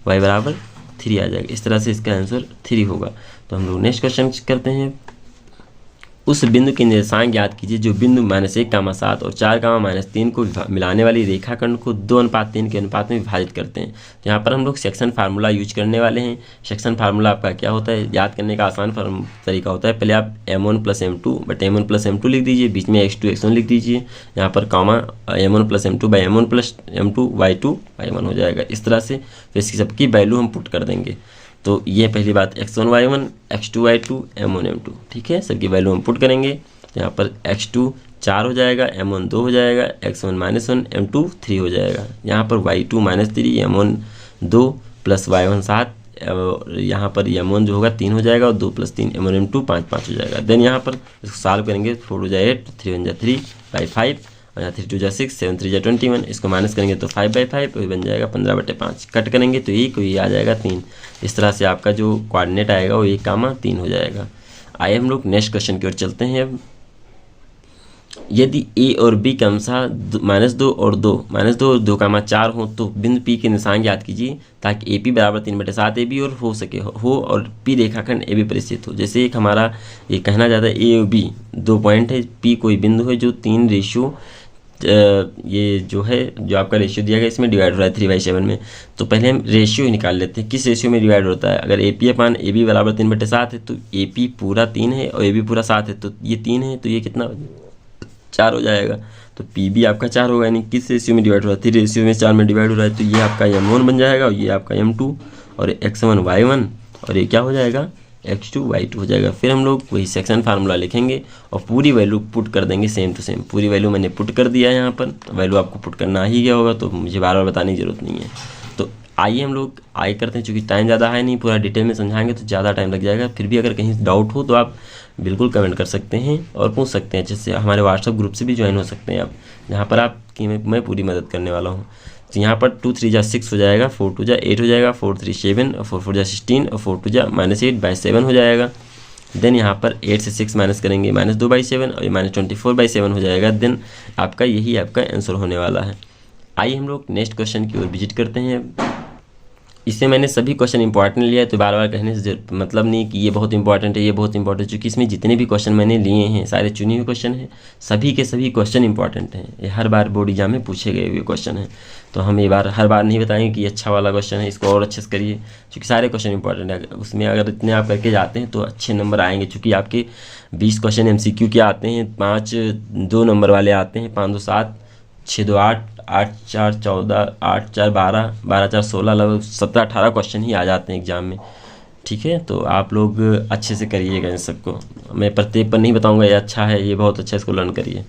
y बराबर 3 आ जाएगा। इस तरह से इसका आंसर 3 होगा। तो हम लोग नेक्स्ट क्वेश्चन करते हैं। उस बिंदु के निर्देशांक ज्ञात कीजिए जो बिंदु -1, 7 और 4, -3 को मिलाने वाली रेखाखंड को 2:3 के अनुपात में विभाजित करते हैं। तो यहाँ पर हम लोग सेक्शन फार्मूला यूज करने वाले हैं। सेक्शन फार्मूला आपका क्या होता है, याद करने का आसान तरीका होता है, पहले आप m1 + m2 बटे m1 + m2 लिख दीजिए, बीच में x2 x1 लिख दीजिए, यहाँ पर comma m1 + m2 / m1 + m2 y2 y1 हो जाएगा। इस तरह से फिर इसकी सबकी वैल्यू हम पुट कर देंगे। तो ये पहली बात x1 y1 x2 y2 m1 m2, ठीक है, सबकी वैल्यू हम पुट करेंगे। तो यहाँ पर x2 4 हो जाएगा, m1 2 हो जाएगा, x1 -1 m2 3 हो जाएगा। यहाँ पर y2 -3 m1 2 + y1 7, यहाँ पर m1 जो होगा 3 हो जाएगा और 2 + 3 m1 m2 5 हो जाएगा। देन यहाँ पर इसको सॉल्व करेंगे, 4 × 8 3 × 3/5 और यहाँ 3 × 6 7 3 × 21, इसको माइनस करेंगे तो 5/5 वही बन जाएगा 15/5। कट करेंगे तो ये आ जाएगा 3। इस तरह से आपका जो कोऑर्डिनेट आएगा वो 1, 3 हो जाएगा। आइए हम लोग नेक्स्ट क्वेश्चन की ओर चलते हैं। अब यदि a और b क्रमशः -2 और 2 कामा 4 हो तो बिंदु P के निशान ज्ञात कीजिए ताकि AP = 3/7 AB और हो सके हो और P रेखाखंड AB पर स्थित हो। जैसे एक हमारा ये कहना चाहता है A और B 2 पॉइंट है, P कोई बिंदु है जो 3 रेशियो ये जो है जो आपका रेशियो दिया गया इसमें डिवाइड हो रहा है 3/7 में। तो पहले हम रेशियो ही निकाल लेते हैं, किस रेशियो में डिवाइड होता है। अगर AP/AB = 3/7 है तो AP पूरा 3 है और AB पूरा 7 है, तो ये 3 है तो ये कितना 4 हो जाएगा। तो PB आपका 4 होगा, यानी किस रेशियो में डिवाइड हो रहा है, 3 रेशियो में 4 में डिवाइड हो रहा है। तो ये आपका m1 बन जाएगा और ये आपका m2 और x1 y1 और ये क्या हो जाएगा x2 y2 हो जाएगा। फिर हम लोग वही सेक्शन फार्मूला लिखेंगे और पूरी वैल्यू पुट कर देंगे सेम टू सेम। पूरी वैल्यू मैंने पुट कर दिया है, यहाँ पर वैल्यू आपको पुट करना ही गया होगा तो मुझे बार बार बताने की जरूरत नहीं है। तो आइए हम लोग करते हैं, चूँकि टाइम ज़्यादा है नहीं, पूरा डिटेल में समझाएंगे तो ज़्यादा टाइम लग जाएगा। फिर भी अगर कहीं डाउट हो तो आप बिल्कुल कमेंट कर सकते हैं और पूछ सकते हैं, जैसे हमारे व्हाट्सएप ग्रुप से भी ज्वाइन हो सकते हैं आप, जहाँ पर आपकी मैं पूरी मदद करने वाला हूँ। तो यहाँ पर 2 × 3 = 6 हो जाएगा, 4 × 2 = 8 हो जाएगा, 4 × 3 = 7 और 4 × 4 = 16 और 4 × 2 = -8/7 हो जाएगा। देन यहाँ पर 8 से 6 माइनस करेंगे -2/7 और ये -24/7 हो जाएगा। देन आपका यही आपका आंसर होने वाला है। आइए हम लोग नेक्स्ट क्वेश्चन की ओर विजिट करते हैं। इससे मैंने सभी क्वेश्चन इंपॉर्टेंट लिया है, तो बार बार कहने से मतलब नहीं कि ये बहुत इंपॉर्टेंट है, ये बहुत इंपॉर्टेंट, क्योंकि इसमें जितने भी क्वेश्चन मैंने लिए हैं सारे चुने हुए क्वेश्चन हैं, सभी के सभी क्वेश्चन इंपॉर्टेंट हैं। ये हर बार बोर्ड एग्जाम में पूछे गए हुए क्वेश्चन हैं। तो हम हर बार नहीं बताएंगे कि अच्छा वाला क्वेश्चन है इसको और अच्छे से करिए, क्योंकि सारे क्वेश्चन इंपॉर्टेंट है। उसमें अगर इतने आप करके जाते हैं तो अच्छे नंबर आएंगे, क्योंकि आपके 20 क्वेश्चन MCQ के आते हैं, 5 2 नंबर वाले आते हैं, 5 2 7 6 2 8 8 4 14 8 4 12 12 4 16 लगभग 17 18 क्वेश्चन ही आ जाते हैं एग्जाम में। ठीक है, तो आप लोग अच्छे से करिएगा इन सबको। मैं प्रत्येक पर नहीं बताऊंगा ये अच्छा है, ये बहुत अच्छा है, इसको लर्न करिए।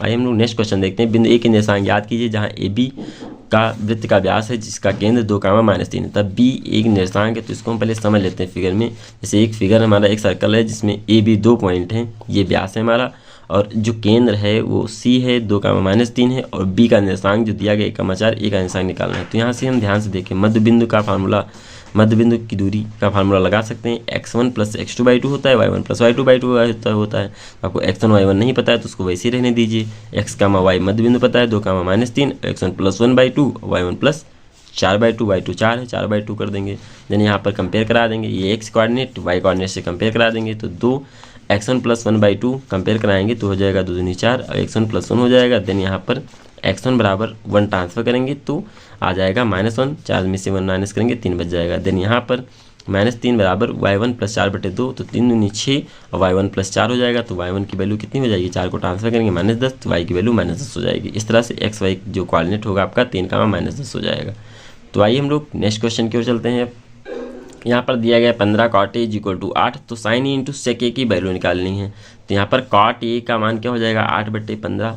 आइए हम लोग नेक्स्ट क्वेश्चन देखते हैं। बिंदु A के निर्देशांक याद कीजिए जहाँ AB का वृत्त का व्यास है जिसका केंद्र 2, -3 है। तब B एक निर्देशांक है, तो इसको हम पहले समझ लेते हैं फिगर में। जैसे एक फिगर हमारा एक सर्कल है जिसमें AB 2 पॉइंट हैं, ये व्यास है हमारा, और जो केंद्र है वो C है, 2, -3 है, और B का निर्देशांक जो दिया गया 1, 4 A का निर्देशांक निकालना है। तो यहाँ से हम ध्यान से देखें, मध्य बिंदु की दूरी का फार्मूला लगा सकते हैं। x1 + x2/2 होता है, y1 + y2/2 होता है। आपको x1 y1 नहीं पता है तो उसको वैसे ही रहने दीजिए। x, y मध्य बिंदु पता है 2, -3, x1 + 1/2 y1 + 4/2, y2 4 है 4/2 कर देंगे। देन यहाँ पर कंपेयर करा देंगे, ये x कोऑर्डिनेट y कोऑर्डिनेट से कंपेयर करा देंगे। तो 2 x1 + 1/2 कंपेयर कराएंगे तो हो जाएगा 2 दूनी 4 और x1 + 1 हो जाएगा। देन यहाँ पर x1 = 1 ट्रांसफर करेंगे तो आ जाएगा -1, 4 में से 1 माइनस करेंगे 3 बच जाएगा। देन यहाँ पर -3 = y1 + 4/2, तो 3 दूनी 6 और y1 + 4 हो जाएगा। तो y1 की वैल्यू कितनी हो जाएगी, 4 को ट्रांसफर करेंगे -10, तो y की वैल्यू -10 हो जाएगी। इस तरह से x y जो कोऑर्डिनेट होगा आपका 3, -10 हो जाएगा। तो आइए हम लोग नेक्स्ट क्वेश्चन की ओर चलते हैं। यहाँ पर दिया गया 15 cot A = 8, तो sin A × sec A की वैल्यू निकालनी है। तो यहाँ पर cot A का मान क्या हो जाएगा 8/15,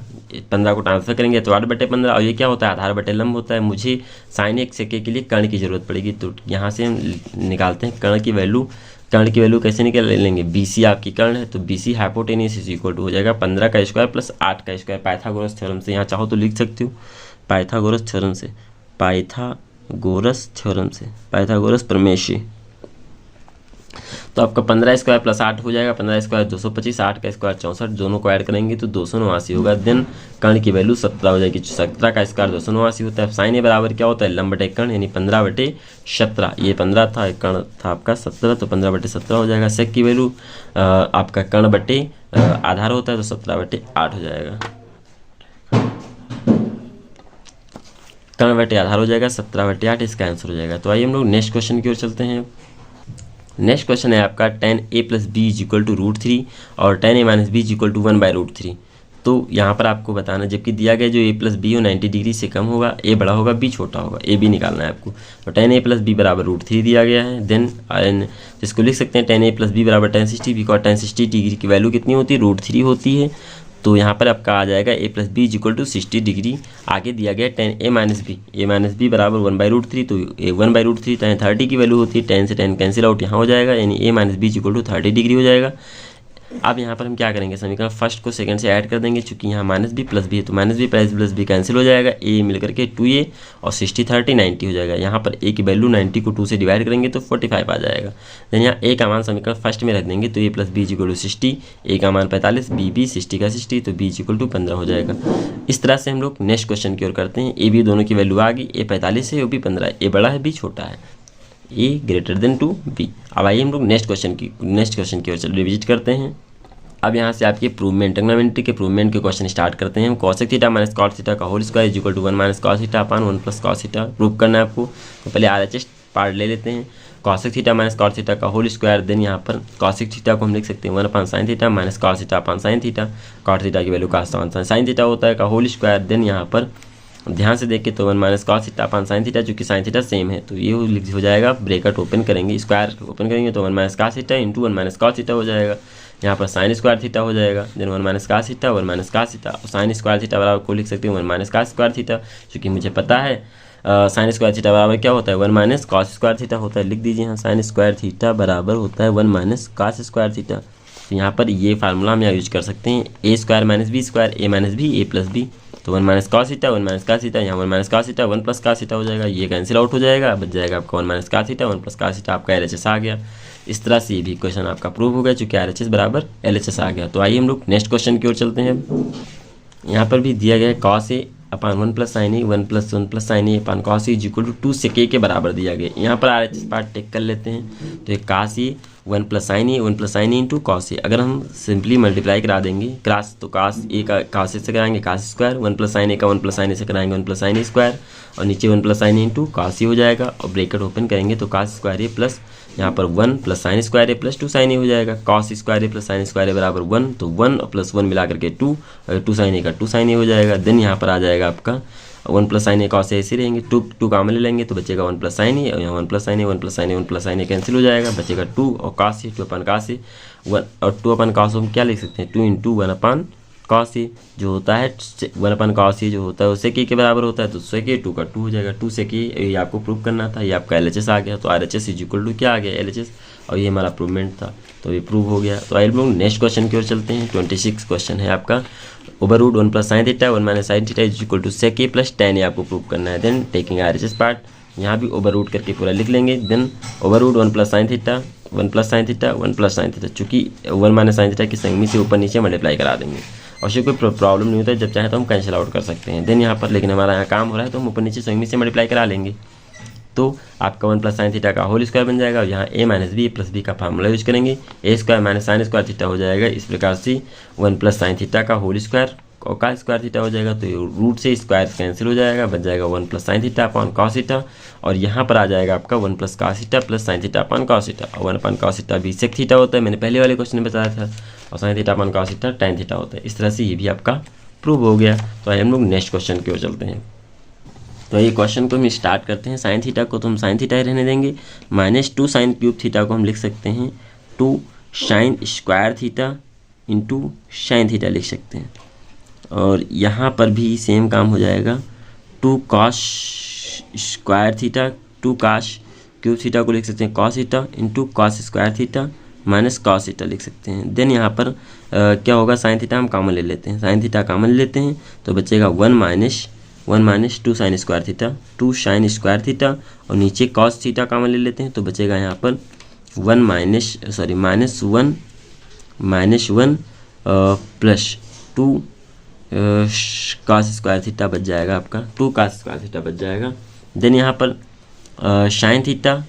15 को ट्रांसफर करेंगे तो 8/15, और ये क्या होता है आधार बटे लंब होता है। मुझे sin A sec A के लिए कर्ण की जरूरत पड़ेगी, तो यहाँ से हम निकालते हैं कर्ण की वैल्यू कैसे निकाल लेंगे, BC आपकी कर्ण है, तो BC हाइपोटेन्यूस = हो जाएगा 15 का स्क्वायर + 8 का स्क्वायर पाइथागोरस थ्योरम से। यहाँ चाहो तो लिख सकते हो पाइथागोरस थ्योरम से, पाइथागोरस प्रमेय से। तो आपका 15 स्क्वायर प्लस 8 हो जाएगा, 15 स्क्वायर 225, 8 का स्क्वायर 64, दोनों को ऐड करेंगे तो 289 होगा। देन कर्ण की वैल्यू 17 हो जाएगी, 17 का स्क्वायर 289 होता है। साइन ए बराबर क्या होता है, लंब बटे कर्ण, यानी 15/17। ये 15 था, कर्ण था आपका 17, तो 15/17 हो जाएगा। सेक की वैल्यू आपका कर्ण बटे आधार होता है, तो 17/8 हो जाएगा। कर्ण बटे आधार हो जाएगा, 17/8 इसका आंसर हो जाएगा। तो आइए हम लोग नेक्स्ट क्वेश्चन की ओर चलते हैं। नेक्स्ट क्वेश्चन है आपका tan a + b = √3 और tan a - b = 1/√3। तो यहाँ पर आपको बताना, जबकि दिया गया जो a + b हो 90 डिग्री से कम होगा, a बड़ा होगा b छोटा होगा, a b निकालना है आपको। तो tan a + b = √3 दिया गया है। देन इसको लिख सकते हैं tan a + b = tan 60, because tan 60 degree की वैल्यू कितनी होती है, √3 होती है। तो यहाँ पर आपका आ जाएगा a + b = 60 डिग्री। आगे दिया गया tan a - b, a - b = 1/√3, तो 1/√3 tan 30 की वैल्यू होती है, tan से tan कैंसिल आउट यहाँ हो जाएगा, यानी a - b = 30 डिग्री हो जाएगा। अब यहाँ पर हम क्या करेंगे, समीकरण फर्स्ट को सेकंड से ऐड कर देंगे, चूंकि यहाँ -b + b है, तो -b + b कैंसिल हो जाएगा, a मिलकर के 2a और 60 30 90 हो जाएगा। यहाँ पर a की वैल्यू 90 को 2 से डिवाइड करेंगे तो 45 आ जाएगा। देन यहाँ a का मान समीकरण फर्स्ट में रख देंगे, तो a + b = 60, a का मान 45, b 60 का 60, तो b = 15 हो जाएगा। इस तरह से हम लोग नेक्स्ट क्वेश्चन की ओर करते हैं। a b दोनों की वैल्यू आ गई, a 45 है, b 15 है, a बड़ा है, b छोटा है, a > b। अब आइए हम लोग नेक्स्ट क्वेश्चन की ओर चलो रिविजिट करते हैं। अब यहाँ से आपके प्रूवमेंट, ट्रिग्नोमेट्री के प्रूवमेंट के क्वेश्चन स्टार्ट करते हैं। cosec थीटा - cos थीटा का whole square = 1 - cos theta upon 1 + cos theta prove करना है आपको। तो पहले RHS पार्ट ले लेते हैं। cosec थीटा - cos थीटा का होल स्क्वायर, देन यहाँ पर cosec थीटा को हम लिख सकते हैं 1/sin थीटा - cos थीटा अपान sin थीटा। cot थीटा की वैल्यू cos sin थीटा होता है का होल स्क्वायर। देन यहाँ पर ध्यान से देखिए तो 1 - cos थीटा अपान sin थीटा, चूँकि sin थीटा सेम है, तो ये हो जाएगा, ब्रेकेट ओपन करेंगे, स्क्वायर ओपन करेंगे तो 1 - cos थीटा × 1 - cos थीटा हो जाएगा। यहाँ पर sin स्क्वायर थीटा हो जाएगा, then 1 - cos theta, 1 - cos theta, और sin स्क्वायर थीटा बराबर को लिख सकते हैं 1 - cos स्क्वायर थीटा, क्योंकि मुझे पता है sin स्क्वायर थीटा बराबर क्या होता है, 1 - cos स्क्वायर थीटा होता है। लिख दीजिए यहाँ sin स्क्वायर थीटा बराबर होता है 1 - cos स्क्वायर थीटा। तो यहाँ पर ये फार्मूला हम यहाँ यूज कर सकते हैं, a² - b², a - b, a + b, तो 1 - cos थीटा, 1 - cos थीटा, यहाँ 1 - cos थीटा, 1 + cos थीटा हो जाएगा, ये कैंसिल आउट हो जाएगा, बच जाएगा आपका 1 - cos थीटा, 1 + cos थीटा, आपका LHS आ गया। इस तरह से ये भी क्वेश्चन आपका प्रूव हो गया, चूँकि RHS बराबर LHS आ गया। तो आइए हम लोग नेक्स्ट क्वेश्चन की ओर चलते हैं। यहाँ पर भी दिया गया है cos a upon 1 + sin a, 1 + 1 + sin a upon cos a = 2 sec a के बराबर दिया गया। यहाँ पर RHS पार्ट टेक कर लेते हैं, तो ये cos a 1 + sin a, 1 + sin a × cos a। अगर हम सिंपली मल्टीप्लाई करा देंगे क्रॉस, तो cos a का cos a से कराएंगे cos स्क्वायर, 1 + sin a का 1 + sin a से कराएंगे 1 + sin a स्क्वायर, और नीचे 1 + sin a × cos a हो जाएगा, और ब्रेकेट ओपन करेंगे तो cos स्क्वायर a प्लस यहाँ पर 1 + sin square a + 2 sin a हो जाएगा। cos square a + sin square a बराबर 1, तो 1 + 1 मिला करके 2, और 2 sin a का 2 sin a हो जाएगा। देन यहाँ पर आ जाएगा आपका 1 + sin a cos a ऐसे रहेंगे, 2 कॉमन ले लेंगे तो बचेगा 1 + sin a, और यहाँ 1 + sin a, 1 + sin a, 1 + sin a cancel हो जाएगा, बचेगा 2 और cos a, 2/cos a, 1 और 2/cos हम क्या लिख सकते हैं, 2 × 1/cos a जो होता है 1/cos a जो होता है वो sec a के बराबर होता है, तो sec a 2 का 2 हो जाएगा, 2 sec a, ये आपको प्रूव करना था, ये आपका LHS आ गया। तो RHS = क्या आ गया, LHS, और ये हमारा प्रूवमेंट था, तो ये प्रूव हो गया। तो आइए हम लोग नेक्स्ट क्वेश्चन की ओर चलते हैं। 26 क्वेश्चन है आपका, √1 + sin theta, 1 - sin theta = sec a + tan a आपको प्रूव करना है। देन टेकिंग RHS पार्ट, यहाँ भी ओवर करके पूरा लिख लेंगे। Then √1 + sin theta, 1 + sin theta, 1 + sin theta, चूँकि 1 - sin थीटा की संगमी से ऊपर नीचे मल्टीप्लाई करा देंगे, और उससे कोई प्रॉब्लम नहीं होता है, जब चाहे तो हम कैंसिल आउट कर सकते हैं। देन यहाँ पर लेकिन हमारा यहाँ काम हो रहा है तो हम ऊपर नीचे संगमी से मल्टीप्लाई करा लेंगे, तो आपका 1 + sin थीटा का होल स्क्वायर बन जाएगा, और यहाँ a - b + b का फार्मूला यूज करेंगे, a² - sin स्क्वायर थीटा हो जाएगा, इस प्रकार से 1 + sin थीटा का होल स्क्वायर और का स्क्वायर थीटा हो जाएगा, तो ये रूट से स्क्वायर कैंसिल हो जाएगा, बच जाएगा 1 + sin theta upon cos theta, और यहाँ पर आ जाएगा आपका 1 + cos theta + sin theta upon cos theta, और 1/cos थीटा भी sec थीटा होता है, मैंने पहले वाले क्वेश्चन में बताया था, और sin theta upon cos theta tan theta होता है। इस तरह से ये भी आपका प्रूव हो गया। तो आइए हम लोग नेक्स्ट क्वेश्चन की ओर चलते हैं। तो ये क्वेश्चन को हम स्टार्ट करते हैं। sin थीटा को तो हम sin थीटा ही रहने देंगे, -2 sin³ थीटा को हम लिख सकते हैं 2 sin square theta × sin theta लिख सकते हैं, और यहाँ पर भी सेम काम हो जाएगा, 2 cos square theta, 2 cos³ theta को लिख सकते हैं cos theta × cos square theta -cos theta लिख सकते हैं। देन यहाँ पर क्या होगा, sin थीटा हम कॉमन ले लेते हैं, sin थीटा कॉमन ले लेते हैं तो बचेगा 1 - 2 sin square theta, 2 sin square theta, और नीचे cos थीटा कॉमन ले लेते हैं तो बचेगा यहाँ पर -1 प्लस 2 cos स्क्वायर थीटा बच जाएगा आपका, 2 cos स्क्वायर थीटा बच जाएगा। देन यहाँ पर साइन थीटा,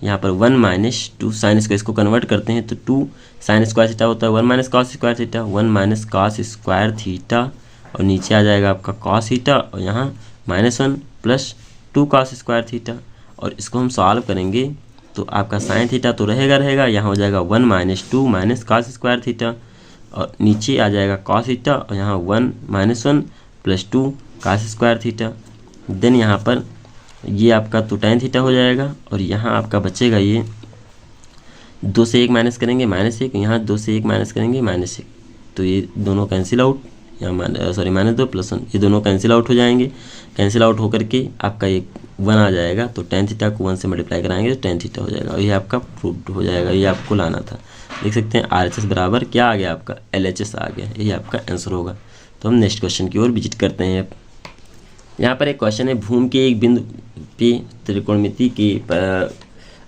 यहाँ पर 1 - 2 साइन स्क्वायर, इसको कन्वर्ट करते हैं तो 2 साइन स्क्वायर थीटा होता है 1 - cos square theta, 1 - cos square theta, और नीचे आ जाएगा आपका cos थीटा, और यहाँ -1 प्लस 2 cos स्क्वायर थीटा। और इसको हम सॉल्व करेंगे तो आपका साइन थीटा तो रहेगा, यहाँ हो जाएगा 1 - 2 cos स्क्वायर थीटा, और नीचे आ जाएगा cos थीटा, और यहाँ 1 - 1 plus 2 cos square theta. Then यहाँ पर ये आपका तो tan थीटा हो जाएगा, और यहाँ आपका बचेगा ये 2 से 1 माइनस करेंगे -1, यहाँ 2 से 1 माइनस करेंगे -1, तो ये दोनों कैंसिल आउट, यहाँ -2 + 1, ये दोनों कैंसिल आउट हो जाएंगे। कैंसिल आउट होकर के आपका एक 1 आ जाएगा, तो tan थीटा को 1 से मल्टीप्लाई कराएंगे तो tan थीटा हो जाएगा, और ये आपका प्रूव्ड हो जाएगा। ये आपको लाना था, देख सकते हैं RHS बराबर क्या आ गया आपका, LHS आ गया, यही आपका आंसर होगा। तो हम नेक्स्ट क्वेश्चन की ओर विजिट करते हैं। यहाँ पर एक क्वेश्चन है, भूमि के एक बिंदु पे त्रिकोणमिति की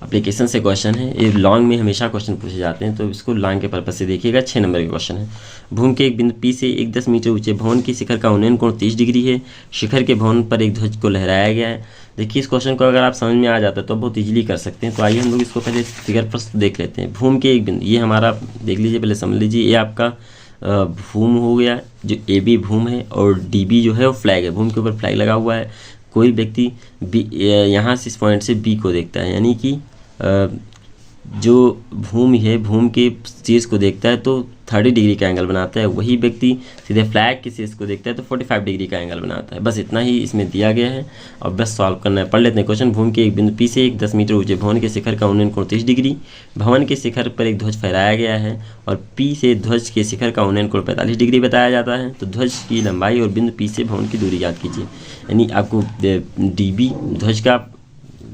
एप्लीकेशन से क्वेश्चन है। ये लॉन्ग में हमेशा क्वेश्चन पूछे जाते हैं, तो इसको लॉन्ग के पर्पज से देखिएगा। 6 नंबर का क्वेश्चन है, भूमि के एक बिंदु P से एक 10 मीटर ऊंचे भवन के शिखर का उन्नयन कोण 30 डिग्री है। शिखर के भवन पर एक ध्वज को लहराया गया है। देखिए इस क्वेश्चन को अगर आप समझ में आ जाता है तो बहुत इजीली कर सकते हैं। तो आइए हम लोग इसको पहले फिगर पर देख लेते हैं। भूमि के एक बिंदु, ये हमारा देख लीजिए, पहले समझ लीजिए, ये आपका भूमि हो गया, जो AB भूमि है, और DB जो है वो फ्लैग है, भूमि के ऊपर फ्लैग लगा हुआ है। कोई व्यक्ति यहाँ से इस पॉइंट से B को देखता है, यानी कि जो भूमि है, भूमि के शीर्ष को देखता है तो 30 डिग्री का एंगल बनाता है। वही व्यक्ति सीधे फ्लैग के शीर्ष को देखता है तो 45 डिग्री का एंगल बनाता है। बस इतना ही इसमें दिया गया है, और बस सॉल्व करना है। पढ़ लेते हैं क्वेश्चन। भूमि के एक बिंदु P से एक 10 मीटर ऊंचे भवन के शिखर का उन्नयन कोण 30 डिग्री। भवन के शिखर पर एक ध्वज फहराया गया है, और P से ध्वज के शिखर का उन्नयन कोण 45 डिग्री बताया जाता है। तो ध्वज की लंबाई और बिंदु P से भवन की दूरी याद कीजिए, यानी आपको DB ध्वज का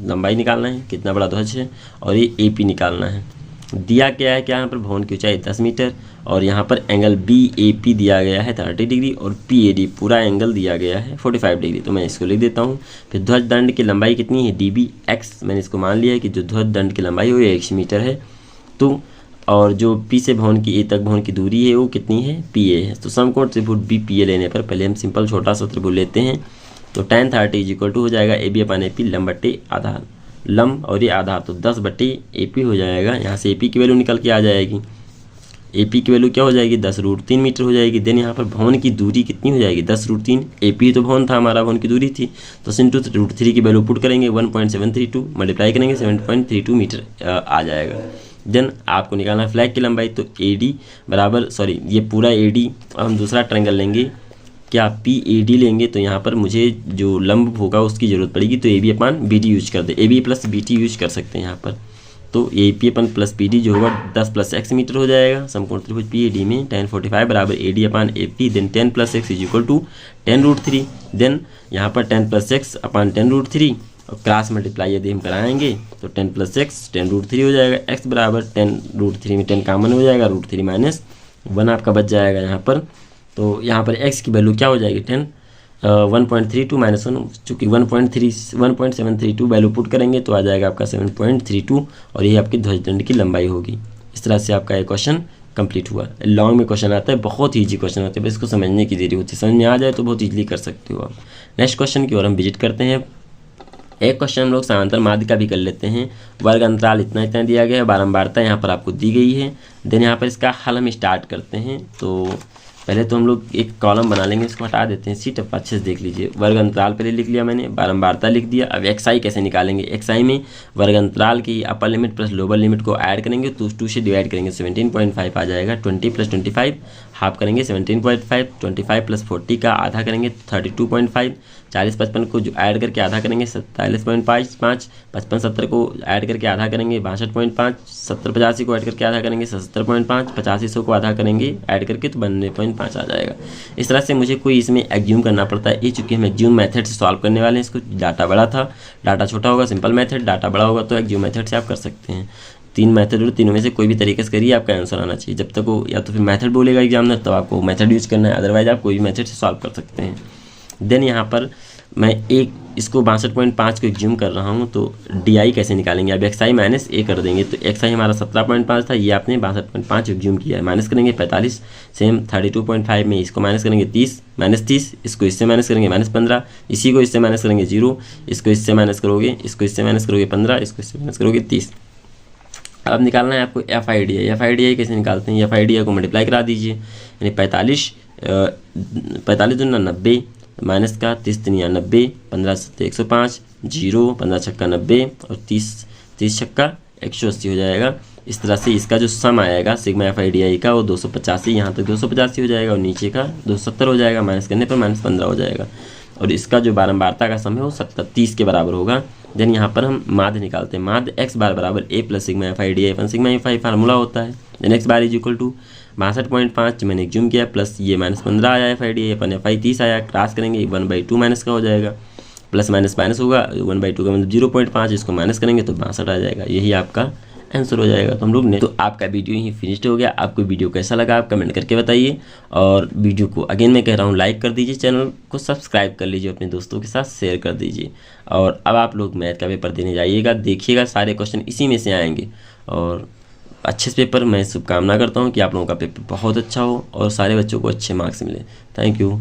लंबाई निकालना है, कितना बड़ा ध्वज है, और ये AP निकालना है। दिया क्या है, क्या यहाँ पर भवन की ऊंचाई 10 मीटर, और यहाँ पर एंगल BAP दिया गया है 30 डिग्री, और PAD पूरा एंगल दिया गया है 45 डिग्री। तो मैं इसको लिख देता हूँ। फिर ध्वज दंड की लंबाई कितनी है, DBX, मैंने इसको मान लिया है कि जो ध्वज दंड की लंबाई है वो 1 मीटर है। तो और जो P से भवन की A तक भवन की दूरी है वो कितनी है, PA है। तो समकोण त्रिभुज BPA लेने पर पहले हम सिंपल छोटा सा त्रिभुज लेते हैं। तो tan 30 = हो जाएगा AB/AP, लंब बटे आधार, लंब और ये आधार, तो 10/AP हो जाएगा। यहाँ से AP की वैल्यू निकल के आ जाएगी। AP की वैल्यू क्या हो जाएगी, 10√3 मीटर हो जाएगी। देन यहाँ पर भवन की दूरी कितनी हो जाएगी, 10√3, AP तो भवन था हमारा, भवन की दूरी थी, तो 10 × की वैल्यू पुट करेंगे 1.732, मल्टीप्लाई करेंगे 7.32 मीटर आ जाएगा। देन आपको निकालना है फ्लैग की लंबाई, तो AD बराबर, सॉरी ये पूरा AD, अब हम दूसरा ट्रायंगल लेंगे, क्या PAD लेंगे, तो यहाँ पर मुझे जो लंब होगा उसकी ज़रूरत पड़ेगी, तो AB/BD यूज कर दे, AB + BT यूज कर सकते हैं यहाँ पर। तो AP + BD जो होगा 10 + x मीटर हो जाएगा। समकोण त्रिभुज PAD में tan 45 बराबर AD/AP, देन 10 + x = 10√3। देन यहाँ पर 10 + x / 10√3, और क्रॉस मल्टीप्लाई यदि हम कराएंगे तो 10 + x 10√3 हो जाएगा। x बराबर 10√3 में 10 कॉमन हो जाएगा, √3 - 1 आपका बच जाएगा यहाँ पर। तो यहाँ पर x की वैल्यू क्या हो जाएगी, 1.32 - 1, चूँकि 1.732 वैल्यू पुट करेंगे तो आ जाएगा आपका 7.32, और ये आपकी ध्वजदंड की लंबाई होगी। इस तरह से आपका ये क्वेश्चन कंप्लीट हुआ। लॉन्ग में क्वेश्चन आता है, बहुत ईजी क्वेश्चन होते हैं, बस इसको समझने की देरी होती है, समझ में आ जाए तो बहुत ईजिली कर सकते हो आप। नेक्स्ट क्वेश्चन की ओर हम विजिट करते हैं। एक क्वेश्चन हम लोग समांतर माध्य का भी कर लेते हैं। वर्ग अंतराल इतना इतना दिया गया है, बारंबारता यहाँ पर आपको दी गई है। देन यहाँ पर इसका हल हम स्टार्ट करते हैं। तो पहले तो हम लोग एक कॉलम बना लेंगे, इसको हटा देते हैं, सीट अब अच्छे से देख लीजिए। वर्ग अंतराल पहले लिख लिया मैंने, बारंबारता लिख दिया। अब XI कैसे निकालेंगे, XI में वर्ग अंतराल की upper limit plus lower limit को ऐड करेंगे तो 2 से डिवाइड करेंगे, 17.5 आ जाएगा। 20 + 25 हाफ करेंगे 17.5, 25 + 40 का आधा करेंगे 32.5, 40-55 को जो ऐड करके आधा करेंगे 47.5, 55 70 को ऐड करके आधा करेंगे 62.5, 70 85 को ऐड करके आधा करेंगे 77.5, 85 100 को आधा करेंगे ऐड करके तो 92.5 आ जाएगा। इस तरह से मुझे कोई इसमें एग्ज्यूम करना पड़ता है। ये चूँकि हम एग्ज्यूम मेथड से सॉल्व करने वाले हैं, इसको डाटा बड़ा था, डाटा छोटा होगा सिंपल मेथड, डाटा बड़ा होगा तो एग्ज्यूम मेथड से आप कर सकते हैं। 3 मेथड और तीनों में से कोई भी तरीके से करिए, आपका आंसर आना चाहिए। जब तक वो या तो फिर मेथड बोलेगा एग्जामिनर तो आपको मेथड यूज करना है, अदरवाइज आप कोई भी मेथड से सॉल्व कर सकते हैं। देन यहाँ पर मैं एक इसको 62.5 को एग्ज्यूम कर रहा हूँ, तो DI कैसे निकालेंगे? अब XI माइनस A कर देंगे, तो XI हमारा 17.5 था, ये आपने 62.5 एग्ज्यूम किया है। माइनस करेंगे 45, सेम 32.5 में इसको माइनस करेंगे 30, -30, इसको इससे माइनस करेंगे -15, इसी को इससे माइनस करेंगे 0, इसको इससे माइनस करोगे, इसको इससे माइनस करोगे 15, इसको इससे माइनस करोगे 30। अब निकालना है आपको FIDI कैसे निकालते हैं? FIDI को मल्टीप्लाई करा दीजिए, यानी 45 दूना 90, माइनस का 30 तिनिया 90, 15 सत्ते 105, 0, 15 छक्का 90 और 30 छक्का 180 हो जाएगा। इस तरह से इसका जो सम आएगा सिग्मा FIDI का वो 285, यहाँ तक 285 हो जाएगा और नीचे का 270 हो जाएगा, माइनस करने पर -15 हो जाएगा। और इसका जो बारंबारता का सम है वो 30 के बराबर होगा। देन यहाँ पर हम माध्य निकालते हैं। माध्य x बार बराबर a plus sigma FIDI upon sigma FI formula होता है। Then x bar is equal to 62.5 मैंने एग्ज्यूम किया प्लस ये -15 आया FIDI अपन FI 30 आया, क्रॉस करेंगे 1/2 माइनस का हो जाएगा, प्लस माइनस माइनस होगा, 1/2 का मतलब 0.5, इसको माइनस करेंगे तो 62 आ जाएगा। यही आपका आंसर हो जाएगा। तो हम लोग ने तो आपका वीडियो यहीं फिनिश्ड हो गया। आपको वीडियो कैसा लगा आप कमेंट करके बताइए, और वीडियो को अगेन मैं कह रहा हूँ लाइक कर दीजिए, चैनल को सब्सक्राइब कर लीजिए, अपने दोस्तों के साथ शेयर कर दीजिए। और अब आप लोग मैथ का पेपर देने जाइएगा, देखिएगा सारे क्वेश्चन इसी में से आएंगे। और अच्छे से पेपर मैं शुभकामना करता हूँ कि आप लोगों का पेपर बहुत अच्छा हो और सारे बच्चों को अच्छे मार्क्स मिले। Thank you.